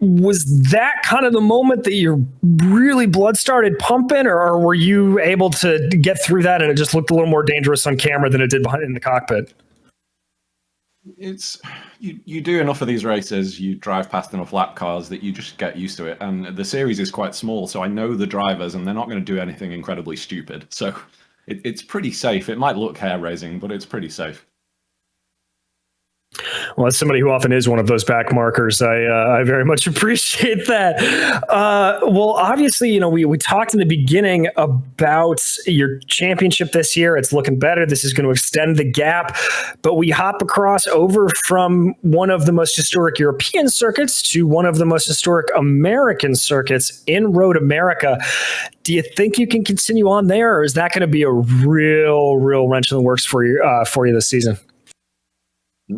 Was that kind of the moment that your really blood started pumping, or were you able to get through that and it just looked a little more dangerous on camera than it did behind in the cockpit? It's you do enough of these races, you drive past enough lap cars that you just get used to it. And the series is quite small, so I know the drivers, and they're not going to do anything incredibly stupid. So it's pretty safe. It might look hair-raising, but it's pretty safe. Well, as somebody who often is one of those back markers, I very much appreciate that. Well, obviously, we talked in the beginning about your championship this year. It's looking better. This is going to extend the gap. But we hop across over from one of the most historic European circuits to one of the most historic American circuits in Road America. Do you think you can continue on there, or is that going to be a real wrench in the works for you this season?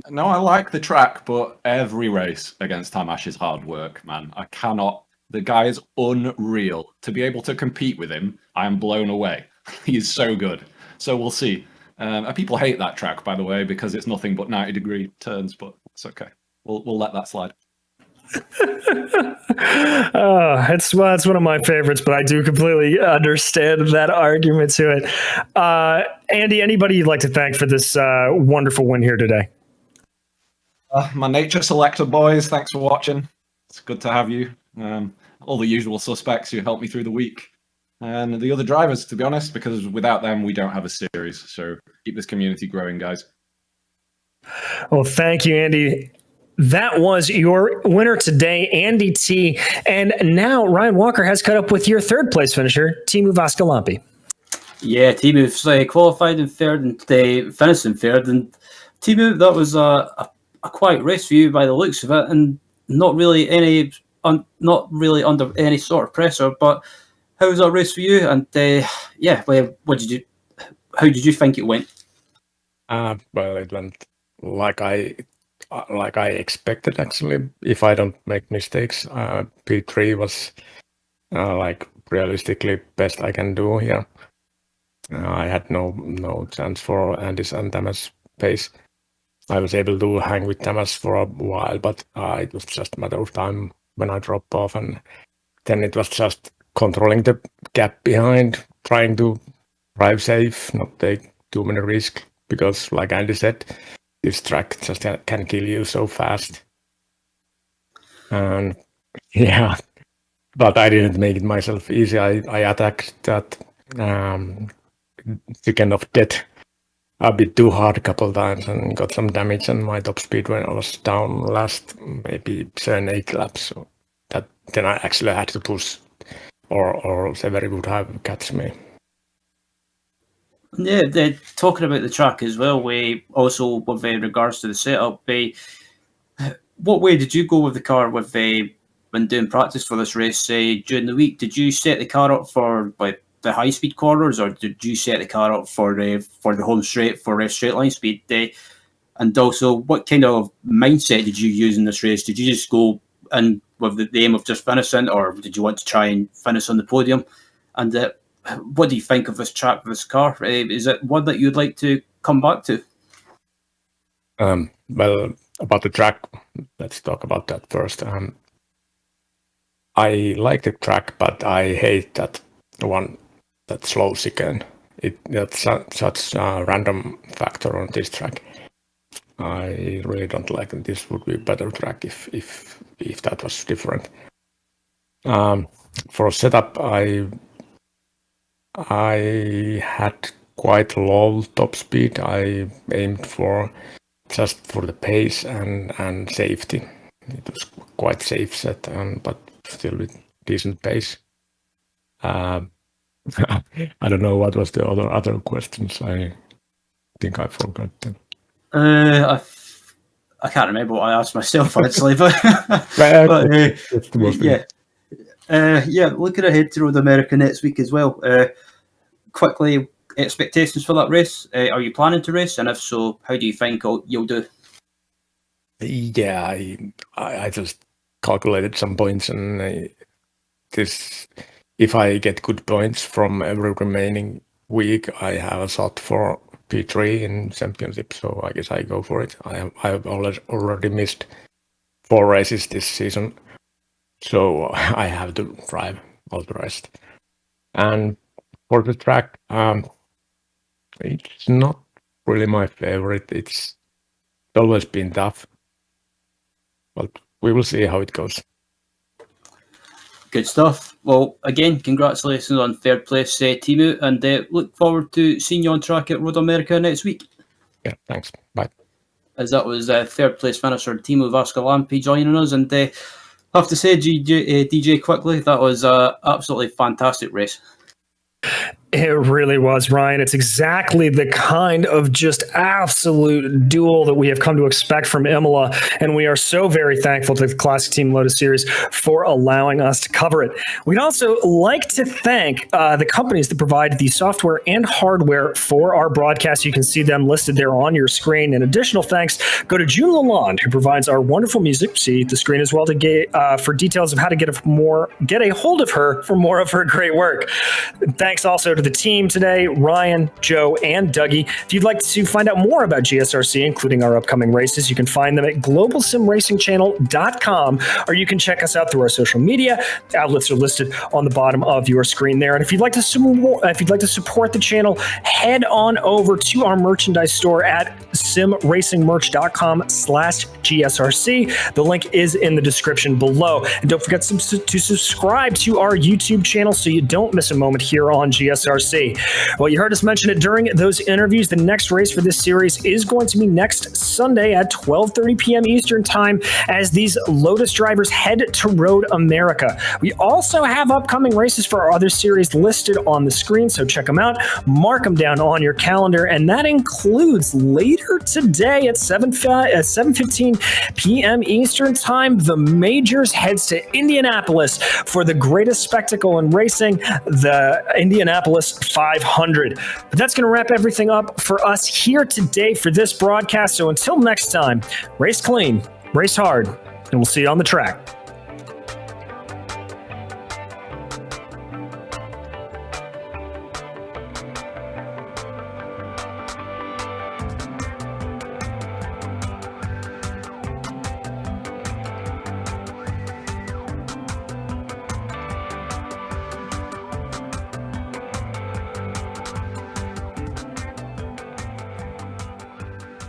No, I like the track, but every race against Tamash is hard work, man. I cannot. The guy is unreal. To be able to compete with him, I am blown away. He's so good. So we'll see. People hate that track, by the way, because it's nothing but 90-degree turns, but it's okay. We'll let that slide. It's one of my favorites, but I do completely understand that argument to it. Andy, anybody you'd like to thank for this wonderful win here today? My nature selector boys, thanks for watching. It's good to have you. All the usual suspects who helped me through the week. And the other drivers, to be honest, because without them, we don't have a series. So keep this community growing, guys. Well, thank you, Andy. That was your winner today, Andy T. And now Ryan Walker has caught up with your third place finisher, Teemu Vaskalampi. Yeah, Teemu qualified in third and finished in third. And Teemu, that was a quiet race for you by the looks of it, and not really under any sort of pressure. But how was that race for you? And how did you think it went? Well, it went like I expected, actually. If I don't make mistakes, P3 was realistically best I can do here. I had no chance for Andy's and Tamas pace. I was able to hang with Tamas for a while, but it was just a matter of time when I dropped off, and then it was just controlling the gap behind, trying to drive safe, not take too many risks, because like Andy said, this track just can kill you so fast. And yeah, but I didn't make it myself easy. I attacked that chicken of death a bit too hard a couple of times and got some damage on my top speed when I was down last maybe 7-8 laps. So that then I actually had to push, or Severi would have catch me. Yeah, talking about the track as well, also with regards to the setup, what way did you go with the car when doing practice for this race during the week? Did you set the car up for the high speed corners, or did you set the car up for the home straight for straight line speed? And also, what kind of mindset did you use in this race? Did you just go in with the aim of just finishing, or did you want to try and finish on the podium? And what do you think of this track, this car? Is it one that you'd like to come back to? Well, about the track, let's talk about that first. I like the track, but I hate that slow chicane. That's such a random factor on this track. I really don't like it. This would be a better track if that was different. For setup, I had quite low top speed. I aimed for just for the pace and safety. It was quite safe set, but still with decent pace. I don't know what was the other questions. I think I forgot them. I can't remember what I asked myself actually, but looking ahead to Road America next week as well. Quickly, expectations for that race. Are you planning to race, and if so, how do you think you'll do? Yeah, I just calculated some points, and if I get good points from every remaining week, I have a shot for P3 in championship. So I guess I go for it. I've already missed 4 races this season, so I have to drive all the rest. And for the track, it's not really my favorite. It's always been tough, but we will see how it goes. Good stuff. Well, again, congratulations on third place, Timu, and look forward to seeing you on track at Road America next week. Yeah, thanks. Bye. As that was third place finisher Timu Vaskalampi joining us, and I have to say, DJ, quickly, that was an absolutely fantastic race. It really was, Ryan. It's exactly the kind of just absolute duel that we have come to expect from Imola, and we are so very thankful to the Classic Team Lotus Series for allowing us to cover it. We'd also like to thank the companies that provide the software and hardware for our broadcast. You can see them listed there on your screen. And additional thanks go to June Lalonde, who provides our wonderful music. See the screen as well to get for details of how to get a hold of her for more of her great work. Thanks also to the team today, Ryan, Joe, and Dougie. If you'd like to find out more about GSRC, including our upcoming races, you can find them at globalsimracingchannel.com, or you can check us out through our social media. Outlets are listed on the bottom of your screen there. And if you'd like to support the channel, head on over to our merchandise store at simracingmerch.com/GSRC. The link is in the description below. And don't forget to subscribe to our YouTube channel so you don't miss a moment here on GSRC. Well, you heard us mention it during those interviews. The next race for this series is going to be next Sunday at 12:30 p.m. Eastern Time as these Lotus drivers head to Road America. We also have upcoming races for our other series listed on the screen, so check them out. Mark them down on your calendar, and that includes later today at 7:15 p.m. Eastern Time. The Majors heads to Indianapolis for the greatest spectacle in racing, the Indianapolis 500. But that's going to wrap everything up for us here today for this broadcast. So until next time, race clean, race hard, and we'll see you on the track.